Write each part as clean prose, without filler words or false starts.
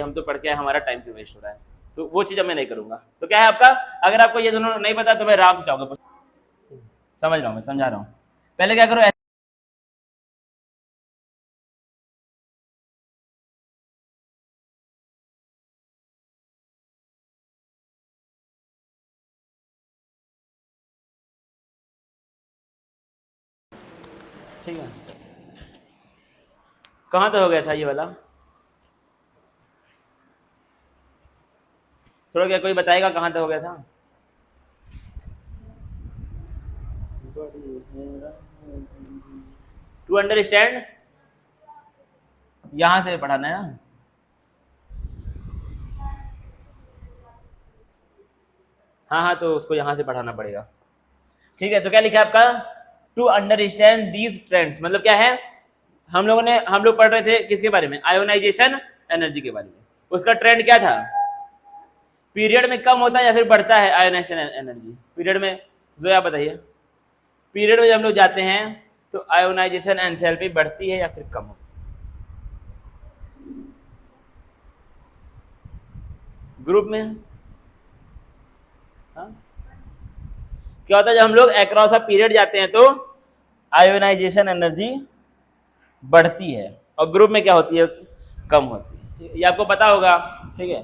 हम तो पढ़ के हमारा टाइम क्यों वेस्ट हो रहा है, तो वो चीज मैं नहीं करूंगा। तो क्या है आपका, अगर आपको ये दोनों नहीं पता तो मैं आराम से चाहूंगा, समझ रहा हूँ, मैं समझा रहा हूँ। पहले क्या करो, ठीक है, कहाँ तो हो गया था ये वाला, थोड़ा क्या कोई बताएगा कहाँ तक हो गया था? टू अंडरस्टैंड, यहां से पढ़ाना है ना। हाँ हाँ, तो उसको यहां से पढ़ाना पड़ेगा। ठीक है, तो क्या लिखा है आपका, टू अंडरस्टैंड दीज ट्रेंड्स, मतलब क्या है, हम लोग पढ़ रहे थे किसके बारे में, आयोनाइजेशन एनर्जी के बारे में। उसका ट्रेंड क्या था, पीरियड में कम होता है या फिर बढ़ता है आयोनाइजेशन एनर्जी पीरियड में, जो आप बताइए, पीरियड में जब हम लोग जाते हैं तो आयोनाइजेशन एंथैल्पी बढ़ती है या फिर कम होती है? ग्रुप में हाँ? क्या होता है जब हम लोग अक्रॉस अ पीरियड जाते हैं तो आयोनाइजेशन एनर्जी बढ़ती है, और ग्रुप में क्या होती है, कम होती है। ये आपको पता होगा, ठीक है,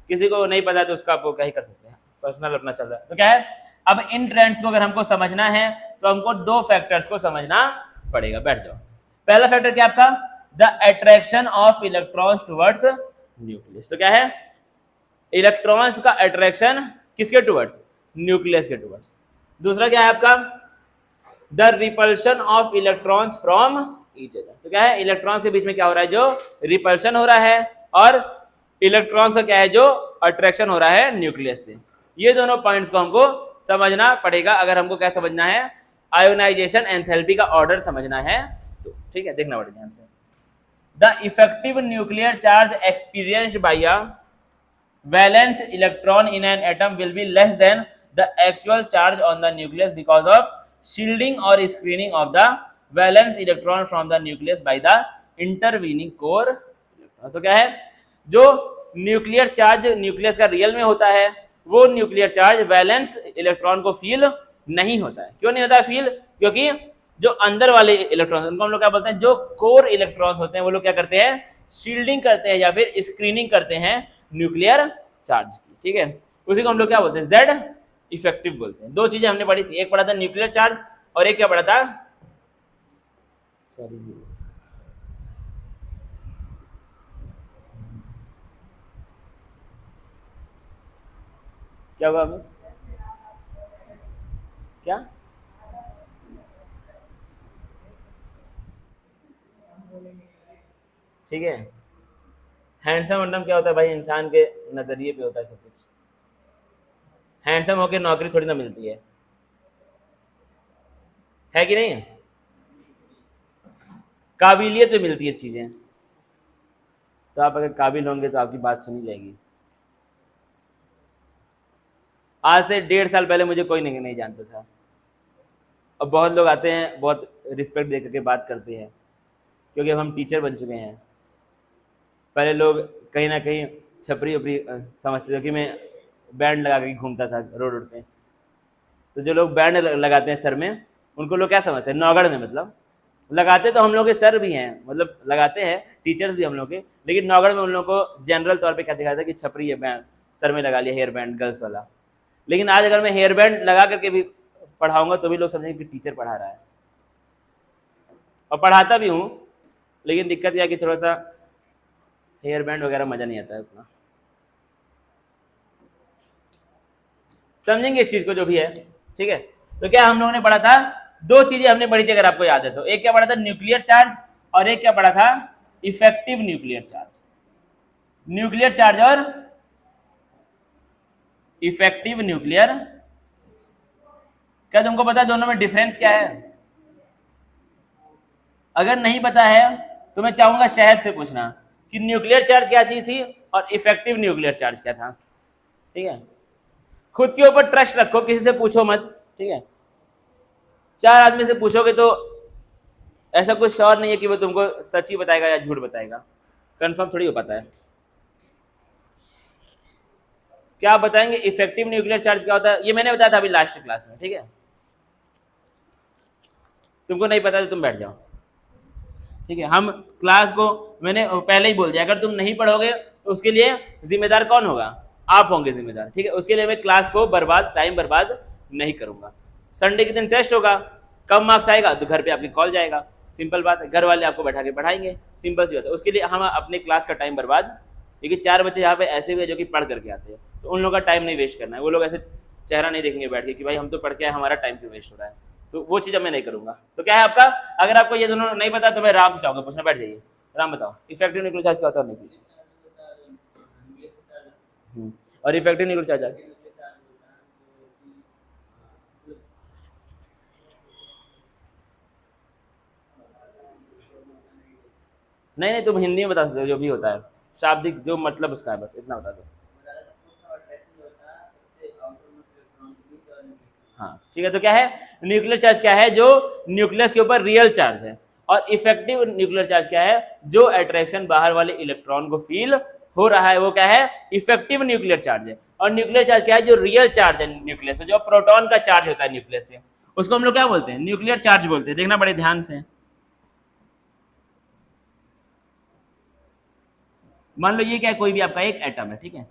किसी को नहीं पता तो उसका आपको क्या ही कर सकते हैं, पर्सनल अपना चल रहा है। तो क्या है, अब इन ट्रेंड्स को अगर हमको समझना है तो हमको दो फैक्टर्स को समझना पड़ेगा। बैठ जाओ। पहला फैक्टर क्या आपका, the attraction of electrons towards nucleus. तो क्या है, इलेक्ट्रॉन्स का अट्रैक्शन किसके टुवर्ड्स, न्यूक्लियस के टुवर्ड्स। दूसरा क्या है आपका, the repulsion of electrons from each other. तो क्या है, इलेक्ट्रॉन्स के बीच में क्या हो रहा है, जो रिपल्शन हो रहा है, और इलेक्ट्रॉन्स का क्या है, जो अट्रैक्शन हो रहा है न्यूक्लियस से। ये दोनों पॉइंट्स को हमको समझना पड़ेगा अगर हमको क्या समझना है, आयोनाइजेशन एंथैल्पी का ऑर्डर समझना है तो। ठीक है, देखना पड़ेगा ध्यान से। The effective nuclear charge experienced bye a valence electron in an atom will be less than the actual charge on the nucleus because of shielding or screening of the valence electron from the nucleus by the intervening core electrons। तो क्या है, जो nuclear charge nucleus का real में होता है, वो nuclear charge valence electron को फील नहीं होता है। क्यों नहीं होता है फील, क्योंकि जो अंदर वाले इलेक्ट्रॉन, उनको हम लोग क्या बोलते हैं, जो कोर इलेक्ट्रॉन्स होते हैं, वो लोग क्या करते हैं, शील्डिंग करते हैं या फिर स्क्रीनिंग करते हैं न्यूक्लियर चार्ज की। ठीक है, उसी को हम लोग क्या बोलते हैं, जेड इफेक्टिव बोलते हैं। दो चीजें हमने पढ़ी थी, एक पढ़ा था न्यूक्लियर चार्ज और एक क्या पढ़ा था, सॉरी क्या हुआ अभी, क्या ठीक है, हैंडसम वंडम क्या होता है भाई, इंसान के नजरिए पे होता है सब कुछ। हैंडसम होकर नौकरी थोड़ी ना मिलती है कि नहीं, काबिलियत पे मिलती है चीजें। तो आप अगर काबिल होंगे तो आपकी बात सुनी जाएगी। आज से 1.5 साल पहले मुझे कोई नहीं जानता था, अब बहुत लोग आते हैं, बहुत रिस्पेक्ट दे करके बात करते हैं, क्योंकि अब हम टीचर बन चुके हैं। पहले लोग कहीं ना कहीं छपरी उपरी समझते थे कि मैं बैंड लगा के घूमता था रोड रोड पे। तो जो लोग बैंड लगाते हैं सर में, उनको लोग क्या समझते हैं, नौगढ़ में, मतलब लगाते तो हम लोग के सर भी हैं, मतलब लगाते हैं टीचर्स भी हम लोग के, लेकिन नौगढ़ में उन लोगों को जनरल तौर पे क्या दिखाता है कि छपरी है, बैंड सर में लगा लिया, हेयर बैंड गर्ल्स वाला। लेकिन आज अगर मैं हेयर बैंड लगा करके भी पढ़ाऊंगा तो भी लोग समझेंगे कि टीचर पढ़ा रहा है, और पढ़ाता भी हूँ। लेकिन दिक्कत यह है कि थोड़ा सा हेयर बैंड वगैरह मजा नहीं आता है उतना, समझेंगे इस चीज को जो भी है। ठीक है, तो क्या हम लोगों ने पढ़ा था, दो चीजें हमने पढ़ी थी अगर आपको याद है तो, एक क्या पढ़ा था, न्यूक्लियर चार्ज, और एक क्या पढ़ा था, effective nuclear charge. Nuclear charge और इफेक्टिव न्यूक्लियर, क्या तुमको पता है दोनों में डिफरेंस क्या है? अगर नहीं पता है तो मैं चाहूंगा शहद से पूछना कि न्यूक्लियर चार्ज क्या चीज थी और इफेक्टिव न्यूक्लियर चार्ज क्या था। ठीक है, खुद के ऊपर ट्रस्ट रखो, किसी से पूछो मत। ठीक है, 4 आदमी से पूछोगे तो ऐसा कुछ श्योर नहीं है कि वो तुमको सच ही बताएगा या झूठ बताएगा, कंफर्म थोड़ी हो पाता है। क्या आप बताएंगे इफेक्टिव न्यूक्लियर चार्ज क्या होता है? ये मैंने बताया था अभी लास्ट क्लास में, ठीक है। तुमको नहीं पता तो तुम बैठ जाओ, ठीक है। हम क्लास को मैंने पहले ही बोल दिया, अगर तुम नहीं पढ़ोगे तो उसके लिए जिम्मेदार कौन होगा? आप होंगे जिम्मेदार, ठीक है। उसके लिए मैं क्लास को टाइम बर्बाद नहीं करूंगा। संडे के दिन टेस्ट होगा, कम मार्क्स आएगा तो घर पे आपकी कॉल जाएगा, सिंपल बात है। घर वाले आपको बैठा के पढ़ाएंगे, सिंपल सी बात है। उसके लिए हम अपने क्लास का टाइम बर्बाद, क्योंकि 4 बच्चे यहाँ पे ऐसे भी है जो कि पढ़ करके आते हैं, तो उन लोगों का टाइम नहीं वेस्ट करना है। वो लोग ऐसे चेहरा नहीं देखेंगे बैठ के कि भाई हम तो पढ़ के आए, हमारा टाइम क्यों वेस्ट हो रहा है, तो वो चीज़ मैं नहीं करूंगा। तो क्या है आपका, अगर आपको ये दोनों नहीं पता तो मैं राम से चाहूंगा पूछना, बैठ जाइए। राम बताओ इफेक्टिव न्यूक्लियर चार्ज क्या होता है? और इफेक्टिव न्यूक्लियर चार्ज नहीं नहीं, तुम हिंदी में बता सकते हो जो भी होता है, शाब्दिक जो मतलब उसका है, बस इतना बता दो। हाँ ठीक है, तो क्या है न्यूक्लियर चार्ज? क्या है? जो न्यूक्लियस के ऊपर रियल चार्ज है। और इफेक्टिव न्यूक्लियर चार्ज क्या है? जो अट्रैक्शन बाहर वाले इलेक्ट्रॉन को फील हो रहा है वो क्या है? इफेक्टिव न्यूक्लियर चार्ज है। और न्यूक्लियर चार्ज क्या है? जो रियल चार्ज है न्यूक्लियस पे, जो प्रोटॉन का चार्ज होता है न्यूक्लियस पे, उसको हम लोग क्या बोलते हैं? न्यूक्लियर चार्ज बोलते हैं। देखना बड़े ध्यान से। मान लो ये क्या है, कोई भी आपका एक एटम है, ठीक है।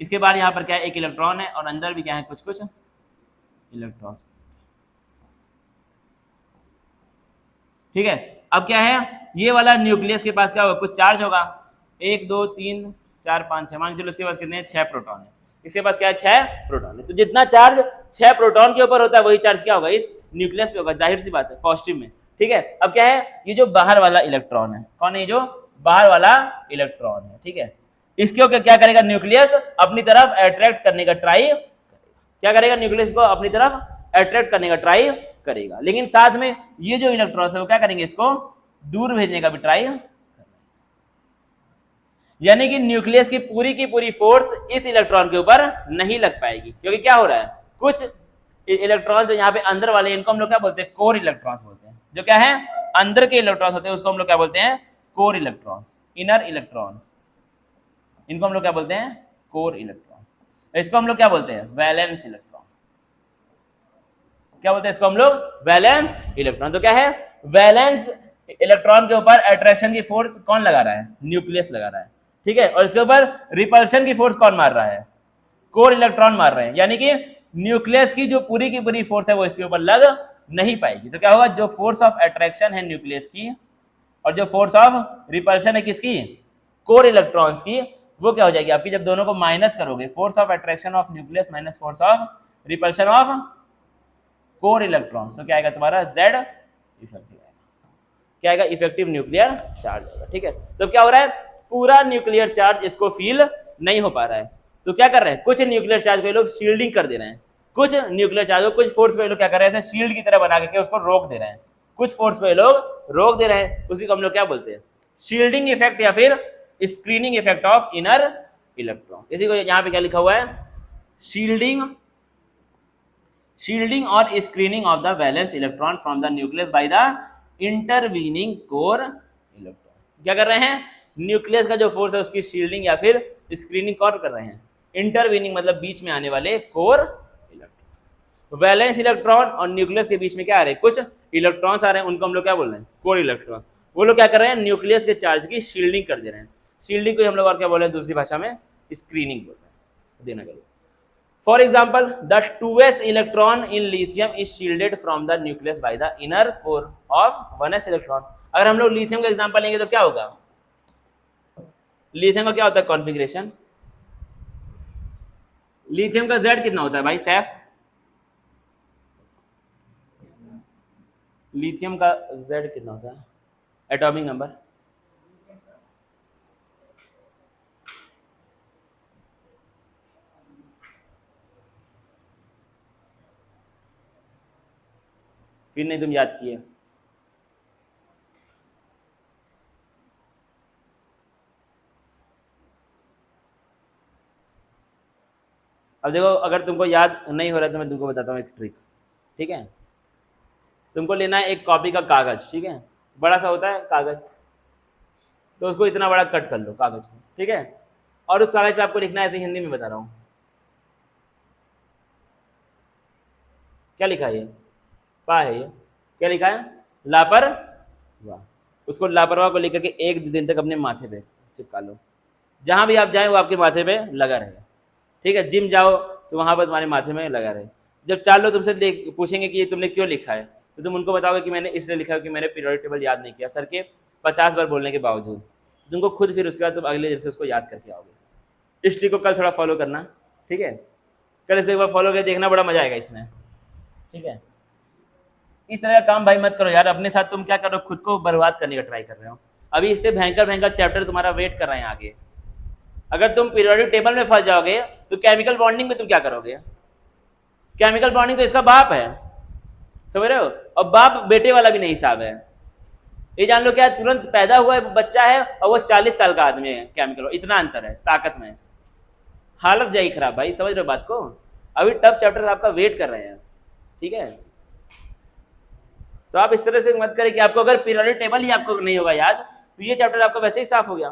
इसके बाद यहाँ पर क्या है? एक इलेक्ट्रॉन है, और अंदर भी क्या है? कुछ कुछ इलेक्ट्रॉन्स, ठीक है। अब क्या है, ये वाला न्यूक्लियस के पास क्या होगा? कुछ चार्ज होगा, 1 2 3 4 5 6, मान के चलो इसके पास कितने हैं? 6 प्रोटॉन है। इसके पास क्या है? 6 प्रोटॉन है। तो जितना चार्ज 6 प्रोटॉन के ऊपर होता है वही चार्ज क्या होगा? इस न्यूक्लियस पे होगा, जाहिर सी बात है, पॉजिटिव में, ठीक है। अब क्या है, ये जो बाहर वाला इलेक्ट्रॉन है, कौन है? ये जो बाहर वाला इलेक्ट्रॉन है, ठीक है। इसको क्या करेगा? न्यूक्लियस अपनी तरफ अट्रैक्ट करने का ट्राई, क्या करेगा? न्यूक्लियस को अपनी तरफ अट्रैक्ट करने का ट्राई करेगा। लेकिन साथ में ये जो इलेक्ट्रॉन्स है वो क्या करेंगे? इसको दूर भेजने का भी ट्राई। यानी कि न्यूक्लियस की पूरी फोर्स इस इलेक्ट्रॉन के ऊपर नहीं लग पाएगी, क्योंकि क्या हो रहा है? कुछ इलेक्ट्रॉन्स जो यहाँ पे अंदर वाले, इनको हम लोग क्या बोलते हैं? कोर इलेक्ट्रॉन्स बोलते हैं। जो क्या है? अंदर के इलेक्ट्रॉन्स होते हैं उसको हम लोग क्या बोलते हैं? Core electrons, inner electrons. इनको हम लोग क्या बोलते हैं? Core electron. इसको हम लोग क्या बोलते हैं? Valence electron. क्या बोलते हैं इसको हम लोग? Valence electron. तो क्या है, वैलेंस इलेक्ट्रॉन के ऊपर अट्रैक्शन की फोर्स कौन लगा रहा है? न्यूक्लियस लगा रहा है, ठीक है। और इसके ऊपर रिपल्शन की फोर्स कौन मार रहा है? कोर इलेक्ट्रॉन मार रहे हैं। यानी कि न्यूक्लियस की जो पूरी फोर्स है वो इसके ऊपर लग नहीं पाएगी। तो क्या होगा, जो फोर्स ऑफ अट्रैक्शन है न्यूक्लियस की और जो फोर्स ऑफ रिपल्शन है किसकी? कोर इलेक्ट्रॉन्स की, वो क्या हो जाएगी आपकी? जब दोनों को माइनस करोगे, force of attraction of nucleus minus force of repulsion of core electron, तो क्या आएगा तुम्हारा? जेड इफेक्टिव आएगा। क्या आएगा? इफेक्टिव न्यूक्लियर चार्ज आएगा, ठीक है। तो क्या हो रहा है, पूरा न्यूक्लियर चार्ज इसको फील नहीं हो पा रहा है। तो क्या कर रहे हैं, कुछ न्यूक्लियर चार्ज को ये लोग शील्डिंग कर दे रहे हैं, कुछ न्यूक्लियर चार्ज को, कुछ फोर्स को ये लोग क्या कर रहे हैं, शील्ड की तरह बना के उसको रोक दे रहे हैं। कुछ फोर्स को ये लोग रोक दे रहे हैं, उसी को हम लोग क्या बोलते हैं? शील्डिंग इफेक्ट या फिर screening effect of inner electron. इसी को यहाँ पे क्या लिखा हुआ है? शील्डिंग और screening of the valence electron from the nucleus by the intervening core electron. क्या कर रहे हैं? न्यूक्लियस का जो फोर्स है उसकी शील्डिंग या फिर स्क्रीनिंग कौन कर रहे हैं? इंटरवीनिंग मतलब बीच में आने वाले कोर इलेक्ट्रॉन। वैलेंस इलेक्ट्रॉन और न्यूक्लियस के बीच में क्या आ रहे हैं? कुछ इलेक्ट्रॉन्स आ रहे हैं, उनको हम लोग क्या बोल रहे हैं? Core electron. वो लोग क्या कर रहे हैं? न्यूक्लियस के चार्ज की शील्डिंग कर दे रहे हैं। शील्डिंग को हम लोग और क्या बोल रहे हैं? दूसरी भाषा में स्क्रीनिंग बोल रहे हैं। देना करिए। For example, the 2s electron in lithium is shielded from the nucleus by the inner core of 1s electron। अगर हम लोग लिथियम का एग्जांपल लेंगे तो क्या होगा? लिथियम का क्या होता है कॉन्फ़िगरेशन? लिथियम का Z कितना होता है भाई? सैफ, लिथियम का Z कितना होता है? Atomic number? फिर नहीं तुम याद किए। अब देखो, अगर तुमको याद नहीं हो रहा है तो मैं तुमको बताता हूँ एक ट्रिक, ठीक है। तुमको लेना है एक कॉपी का कागज, ठीक है, बड़ा सा होता है कागज, तो उसको इतना बड़ा कट कर लो कागज को, ठीक है। और उस कागज पे आपको लिखना है, ऐसे हिंदी में बता रहा हूँ, क्या लिखा है ये, पा है ये, क्या लिखा है, लापरवाह। उसको लापरवाह को लेकर के एक दिन तक अपने माथे पे चिपका लो, जहां भी आप जाएं वो आपके माथे पे लगा रहे, ठीक है। जिम जाओ तो वहां पर तुम्हारे माथे में लगा रहे। जब 4 लोग तुमसे पूछेंगे कि ये तुमने क्यों लिखा है, तो तुम उनको बताओगे कि मैंने इसलिए लिखा है कि मैंने पीरियोडिक टेबल याद नहीं किया सर के 50 बार बोलने के बावजूद। तुमको खुद फिर उसके बाद तुम अगले दिन से उसको याद करके आओगे। इस ट्रिक को कल थोड़ा फॉलो करना, ठीक है। कल इसको एक बार फॉलो करके देखना, बड़ा मजा आएगा इसमें, ठीक है। इस तरह का काम भाई मत करो यार, अपने साथ तुम क्या कर रहे हो, खुद को बर्बाद करने का ट्राई कर रहे हो। अभी इससे भयंकर भयंकर चैप्टर तुम्हारा वेट कर रहे हैं आगे। अगर तुम पीरियोडिक टेबल में फंस जाओगे तो केमिकल बॉन्डिंग में तुम क्या करोगे, केमिकल बॉन्डिंग तो इसका बाप है, समझ रहे हो। और बाप बेटे वाला भी नहीं हिसाब है। ये जान लो क्या, तुरंत पैदा हुआ है बच्चा है और वो 40 साल का आदमी है, केमिकल, इतना अंतर है ताकत में। हालत जाएगी खराब भाई, समझ रहे हो बात को। अभी टफ चैप्टर आपका वेट कर रहे हैं, ठीक है। तो आप इस तरह से मत करें कि आपको अगर पीरियोडिक टेबल ही आपको नहीं होगा याद, तो ये चैप्टर आपका वैसे ही साफ हो गया।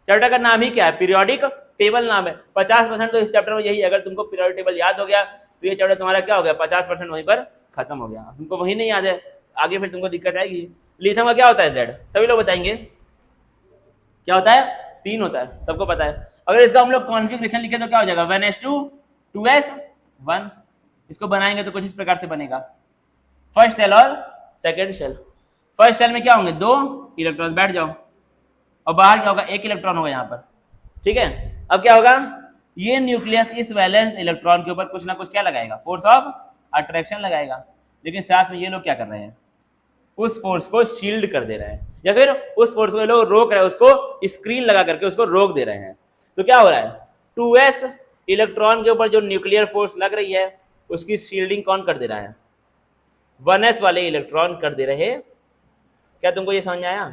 चैप्टर का नाम ही क्या है, पीरियोडिक टेबल नाम है। 50% तो इस चैप्टर में यही, अगर तुमको पीरियोडिक टेबल याद हो गया तो ये चैप्टर तुम्हारा क्या हो गया, 50% वहीं पर खत्म हो गया। तुमको वही नहीं याद है, आगे फिर तुमको दिक्कत आएगी। लिथियम का क्या होता है जेड, सभी लोग बताएंगे क्या होता है, 3 होता है, सबको पता है। अगर इसका हम लोग कॉन्फ़िगरेशन लिखे तो क्या हो जाएगा, 1s2 2s1। इसको बनाएंगे तो कुछ इस प्रकार से बनेगा, फर्स्ट शेल और सेकेंड शेल। फर्स्ट शेल में क्या होंगे, 2 इलेक्ट्रॉन, बैठ जाओ, और बाहर क्या होगा, 1 इलेक्ट्रॉन होगा यहाँ पर, ठीक है। अब क्या होगा, ये न्यूक्लियस इस वैलेंस इलेक्ट्रॉन के ऊपर कुछ ना कुछ क्या लगाएगा, फोर्स ऑफ अट्रैक्शन लगाएगा। लेकिन साथ में ये लोग क्या कर रहे हैं, उस फोर्स को शील्ड कर दे रहे हैं, या फिर उस फोर्स को ये लोग रोक रहे हैं, उसको स्क्रीन लगा करके उसको रोक दे रहे हैं। तो क्या हो रहा है, 2s इलेक्ट्रॉन के ऊपर जो न्यूक्लियर फोर्स लग रही है उसकी शील्डिंग कौन कर दे रहा है, 1s वाले इलेक्ट्रॉन कर दे रहे। क्या तुमको ये समझ में आया,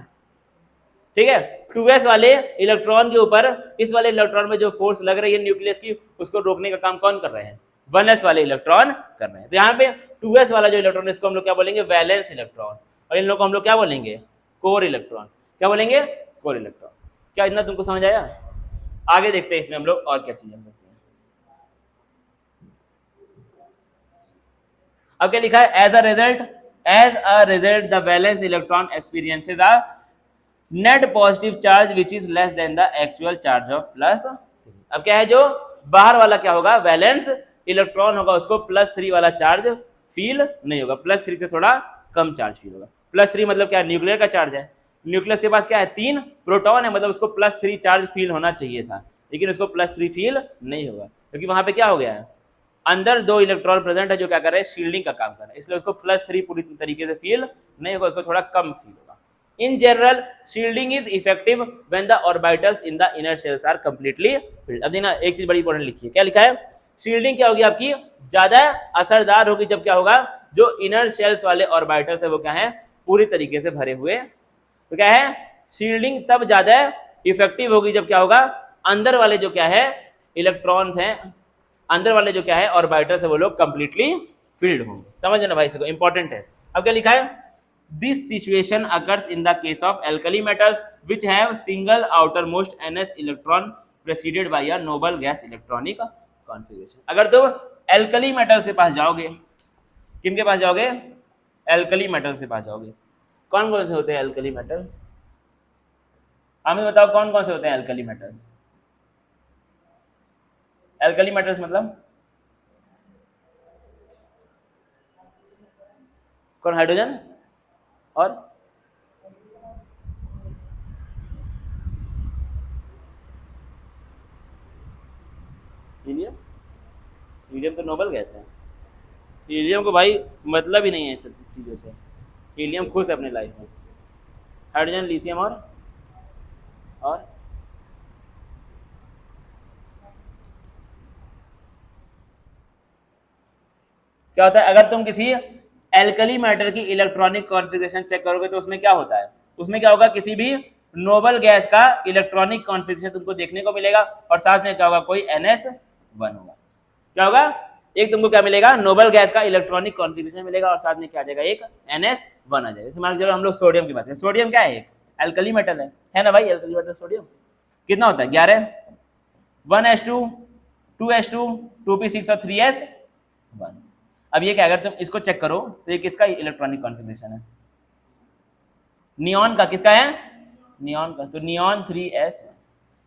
ठीक है। 2s वाले इलेक्ट्रॉन के ऊपर इस वाले इलेक्ट्रॉन में जो फोर्स लग रही है न्यूक्लियस की, उसको रोकने का काम कौन कर रहे हैं, 1s वाले इलेक्ट्रॉन कर रहे हैं। तो यहाँ पे 2s वाला जो इलेक्ट्रॉन है इसको हम लोग क्या बोलेंगे, वैलेंस इलेक्ट्रॉन, और इन लोग को हम लोग क्या बोलेंगे, कोर इलेक्ट्रॉन। क्या बोलेंगे, कोर इलेक्ट्रॉन। क्या इतना तुमको समझ आया, आगे देखते हैं इसमें हम लोग और क्या चीजें हो सकती हैं। अब क्या लिखा है, as a result the valence electron experiences a net positive charge which is less than the actual charge of +3। अब क्या है, जो बाहर वाला क्या होगा, वैलेंस इलेक्ट्रॉन होगा, उसको +3 वाला चार्ज फील नहीं होगा, +3 से थोड़ा कम चार्ज फील होगा। +3 मतलब क्या, न्यूक्लियर का चार्ज है, न्यूक्लियस के पास क्या है, 3 प्रोटॉन है, मतलब उसको +3 चार्ज फील होना चाहिए था, लेकिन उसको +3 फील नहीं होगा, क्योंकि वहां पे क्या हो गया है, अंदर 2 इलेक्ट्रॉन प्रेजेंट है जो क्या कर रहे हैं, शील्डिंग का काम कर रहे हैं, इसलिए उसको +3 पूरी तरीके से फील नहीं होगा, उसको थोड़ा कम फील होगा। In general, shielding is effective when the orbitals in the inner shells are completely filled। अब देखना, एक चीज बड़ी इंपॉर्टेंट लिखी है, क्या लिखा है, शील्डिंग क्या होगी आपकी, ज्यादा असरदार होगी जब क्या होगा, जो इनर शेल्स वाले ऑर्बिटल्स है वो क्या है, पूरी तरीके से भरे हुए। तो क्या है, शील्डिंग तब ज्यादा इफेक्टिव होगी जब क्या होगा, अंदर वाले जो क्या है इलेक्ट्रॉन्स हैं, अंदर वाले जो क्या है ऑर्बिटल्स है वो लोग कंप्लीटली फिल्ड होंगे। समझ ना भाई, इसको इंपॉर्टेंट है। अब क्या लिखा है, this situation occurs in the case of alkali metals which have single outermost ns electron preceded by a noble gas electronic configuration। अगर तुम alkali metals के पास जाओगे, किन के पास जाओगे, alkali metals के पास जाओगे, कौन कौन से होते हैं alkali metals, हमें बताओ कौन कौन से होते हैं alkali metals। alkali metals मतलब कौन, हाइड्रोजन और हीलियम। हीलियम तो नोबल गैस है, हीलियम को भाई मतलब ही नहीं है सब चीज़ों से, हीलियम खुश है अपने लाइफ में। हाइड्रोजन, लिथियम और क्या होता है, अगर तुम किसी एल्कली मैटर की इलेक्ट्रॉनिक कॉन्फ़िगरेशन चेक करोगे तो उसमें क्या होता है, उसमें क्या होगा, किसी भी नोबल गैस का इलेक्ट्रॉनिक कॉन्फ़िगरेशन तुमको देखने को मिलेगा, और साथ में क्या होगा, कोई NS1 होगा। क्या होगा, एक तुमको क्या मिलेगा, नोबल गैस का इलेक्ट्रॉनिक कॉन्फ़िगरेशन मिलेगा, और साथ में क्या आ जाएगा, एक NS1 आ जाएगा। जैसे मान लो हम लोग सोडियम की बात करें, सोडियम क्या है, एक एल्कली मेटल है ना भाई, एल्कली मेटल सोडियम कितना होता है, 11, 1s2 2s2 2p6 और 3s1। अब ये क्या, अगर तुम इसको चेक करो तो ये किसका इलेक्ट्रॉनिक कॉन्फ़िगरेशन है? नियॉन का। किसका है? नियॉन का। तो नियॉन 3s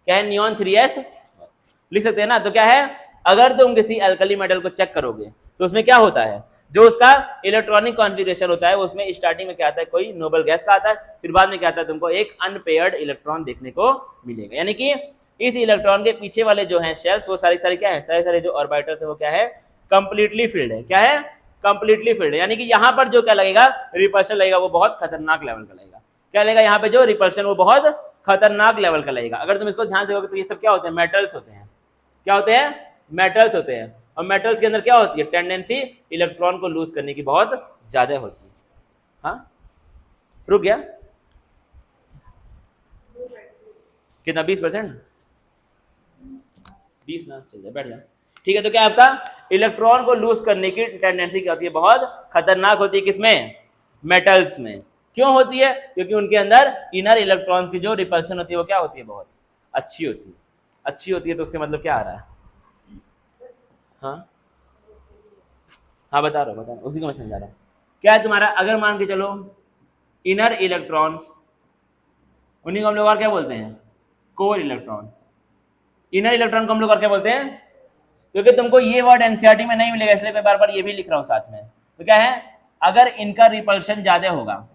क्या है? नियॉन 3s लिख सकते हैं ना। तो क्या है, अगर तुम किसी अल्कली मेटल को चेक करोगे तो उसमें क्या होता है, जो उसका इलेक्ट्रॉनिक कॉन्फ़िगरेशन होता है उसमें स्टार्टिंग में क्या आता है, कोई नोबल गैस का आता है, फिर बाद में क्या आता है, तुमको एक अनपेयर्ड इलेक्ट्रॉन देखने को मिलेगा। यानी कि इस इलेक्ट्रॉन के पीछे वाले जो हैं शेल्स, वो सारी सारी क्या है, सारे सारे जो ऑर्बिटल्स है वो क्या है, कंप्लीटली फिल्ड है। क्या है? कंप्लीटली फिल्ड है। यानी कि यहाँ पर जो क्या लगेगा, रिपल्शन लगेगा, वो बहुत खतरनाक लेवल का लगेगा। क्या लगेगा यहाँ पे, जो रिपल्शन वो बहुत खतरनाक लेवल का लगेगा। अगर तुम इसको ध्यान से देखोगे तो ये सब क्या होते हैं, मेटल्स होते हैं। क्या होते हैं? मेटल्स होते हैं। और मेटल्स के अंदर क्या होती है, टेंडेंसी इलेक्ट्रॉन को लूज करने की बहुत ज्यादा होती है। हाँ, रुक गया कितना, 20%? 20 ना, चल जाए, बैठ जाए। ठीक है, तो क्या आपका इलेक्ट्रॉन को लूज करने की टेंडेंसी क्या होती है, बहुत खतरनाक होती है। किसमें? मेटल्स में। क्यों होती है? क्योंकि उनके अंदर इनर इलेक्ट्रॉन की जो रिपल्शन होती है वो क्या होती है, बहुत अच्छी होती है। अच्छी होती है तो उससे मतलब क्या आ रहा है? हाँ हाँ, बता रहा हूँ, उसी को मैं समझा रहा हूँ। क्या है तुम्हारा, अगर मान के चलो इनर इलेक्ट्रॉन्स, उन्हीं को हम लोग और क्या बोलते हैं, कोर इलेक्ट्रॉन। इनर इलेक्ट्रॉन को हम लोग और क्या बोलते हैं, क्योंकि तुमको ये वर्ड एनसीईआरटी में नहीं मिलेगा इसलिए मैं बार बार ये भी लिख रहा हूँ साथ में। तो क्या है, अगर इनका रिपल्शन ज्यादा होगा,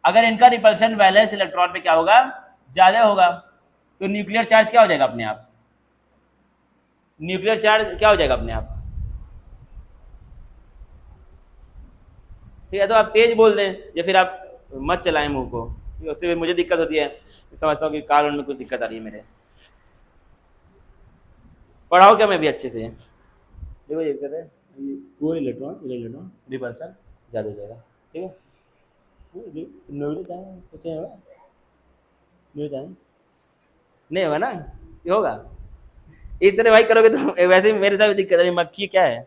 अगर इनका रिपल्शन वैलेंस इलेक्ट्रॉन पे क्या होगा, ज्यादा होगा, तो न्यूक्लियर चार्ज क्या हो जाएगा अपने आप, न्यूक्लियर चार्ज क्या हो जाएगा अपने आप। ठीक है, तो आप तेज बोल दें या फिर आप मत चलाएं मुंह को, उससे भी मुझे दिक्कत होती है। समझता हूँ कि कान में कुछ दिक्कत आ रही है मेरे। पढ़ाओ क्या मैं भी अच्छे से। देखो ये कर रहे हैं, कोर इलेक्ट्रॉन इलेक्ट्रॉन रिपल्सन ज़्यादा हो जाएगा। ठीक है, कुछ नहीं होगा, नहीं होगा ना, ये होगा। इस तरह भाई करोगे तो वैसे भी मेरे साथ भी दिक्कत है, मक्खी क्या है।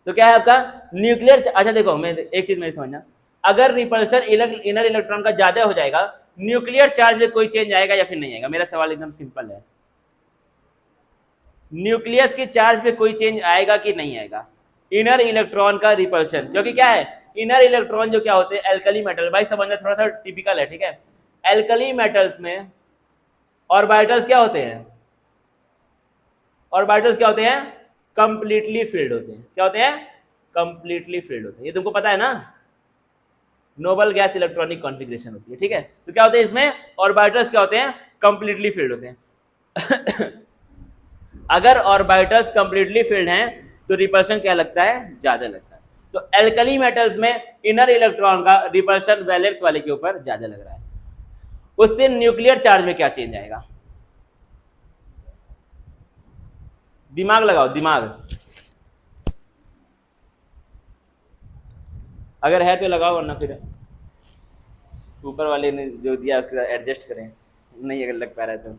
तो क्या है आपका न्यूक्लियर, अच्छा देखो मैं एक चीज मेरी समझना, अगर रिपल्शन इनर इलेक्ट्रॉन का ज्यादा हो जाएगा, न्यूक्लियर चार्ज में कोई चेंज आएगा या फिर नहीं आएगा? मेरा सवाल एकदम सिंपल है, न्यूक्लियस के चार्ज पे कोई चेंज आएगा कि नहीं आएगा? इनर इलेक्ट्रॉन का रिपल्शन, क्योंकि क्या है, इनर इलेक्ट्रॉन जो क्या होते हैं, एल्कली मेटल, भाई समझना थोड़ा सा टिपिकल है। ठीक है, एल्कली मेटल्स में ऑर्बिटल्स क्या होते हैं, ऑर्बिटल्स क्या होते हैं, कंप्लीटली फिल्ड होते हैं। क्या होते हैं? कंप्लीटली फिल्ड होते हैं। ये तुमको पता है ना, नोबल गैस इलेक्ट्रॉनिक कॉन्फ़िगरेशन होती है। ठीक है, तो क्या होते हैं इसमें, ऑर्बिटल्स क्या होते हैं, कंप्लीटली फिल्ड होते हैं। अगर ऑर्बिटल्स कंप्लीटली फिल्ड हैं तो रिपल्शन क्या लगता है, ज्यादा लगता है। तो एल्कली मेटल्स में इनर इलेक्ट्रॉन का रिपल्शन वैलेंस वाले के ऊपर ज्यादा लग रहा है, उससे न्यूक्लियर चार्ज में क्या चेंज आएगा? दिमाग लगाओ, दिमाग अगर है तो लगाओ, वरना फिर ऊपर वाले ने जो दिया उसके साथ एडजस्ट करें। नहीं अगर लग पा रहा है तो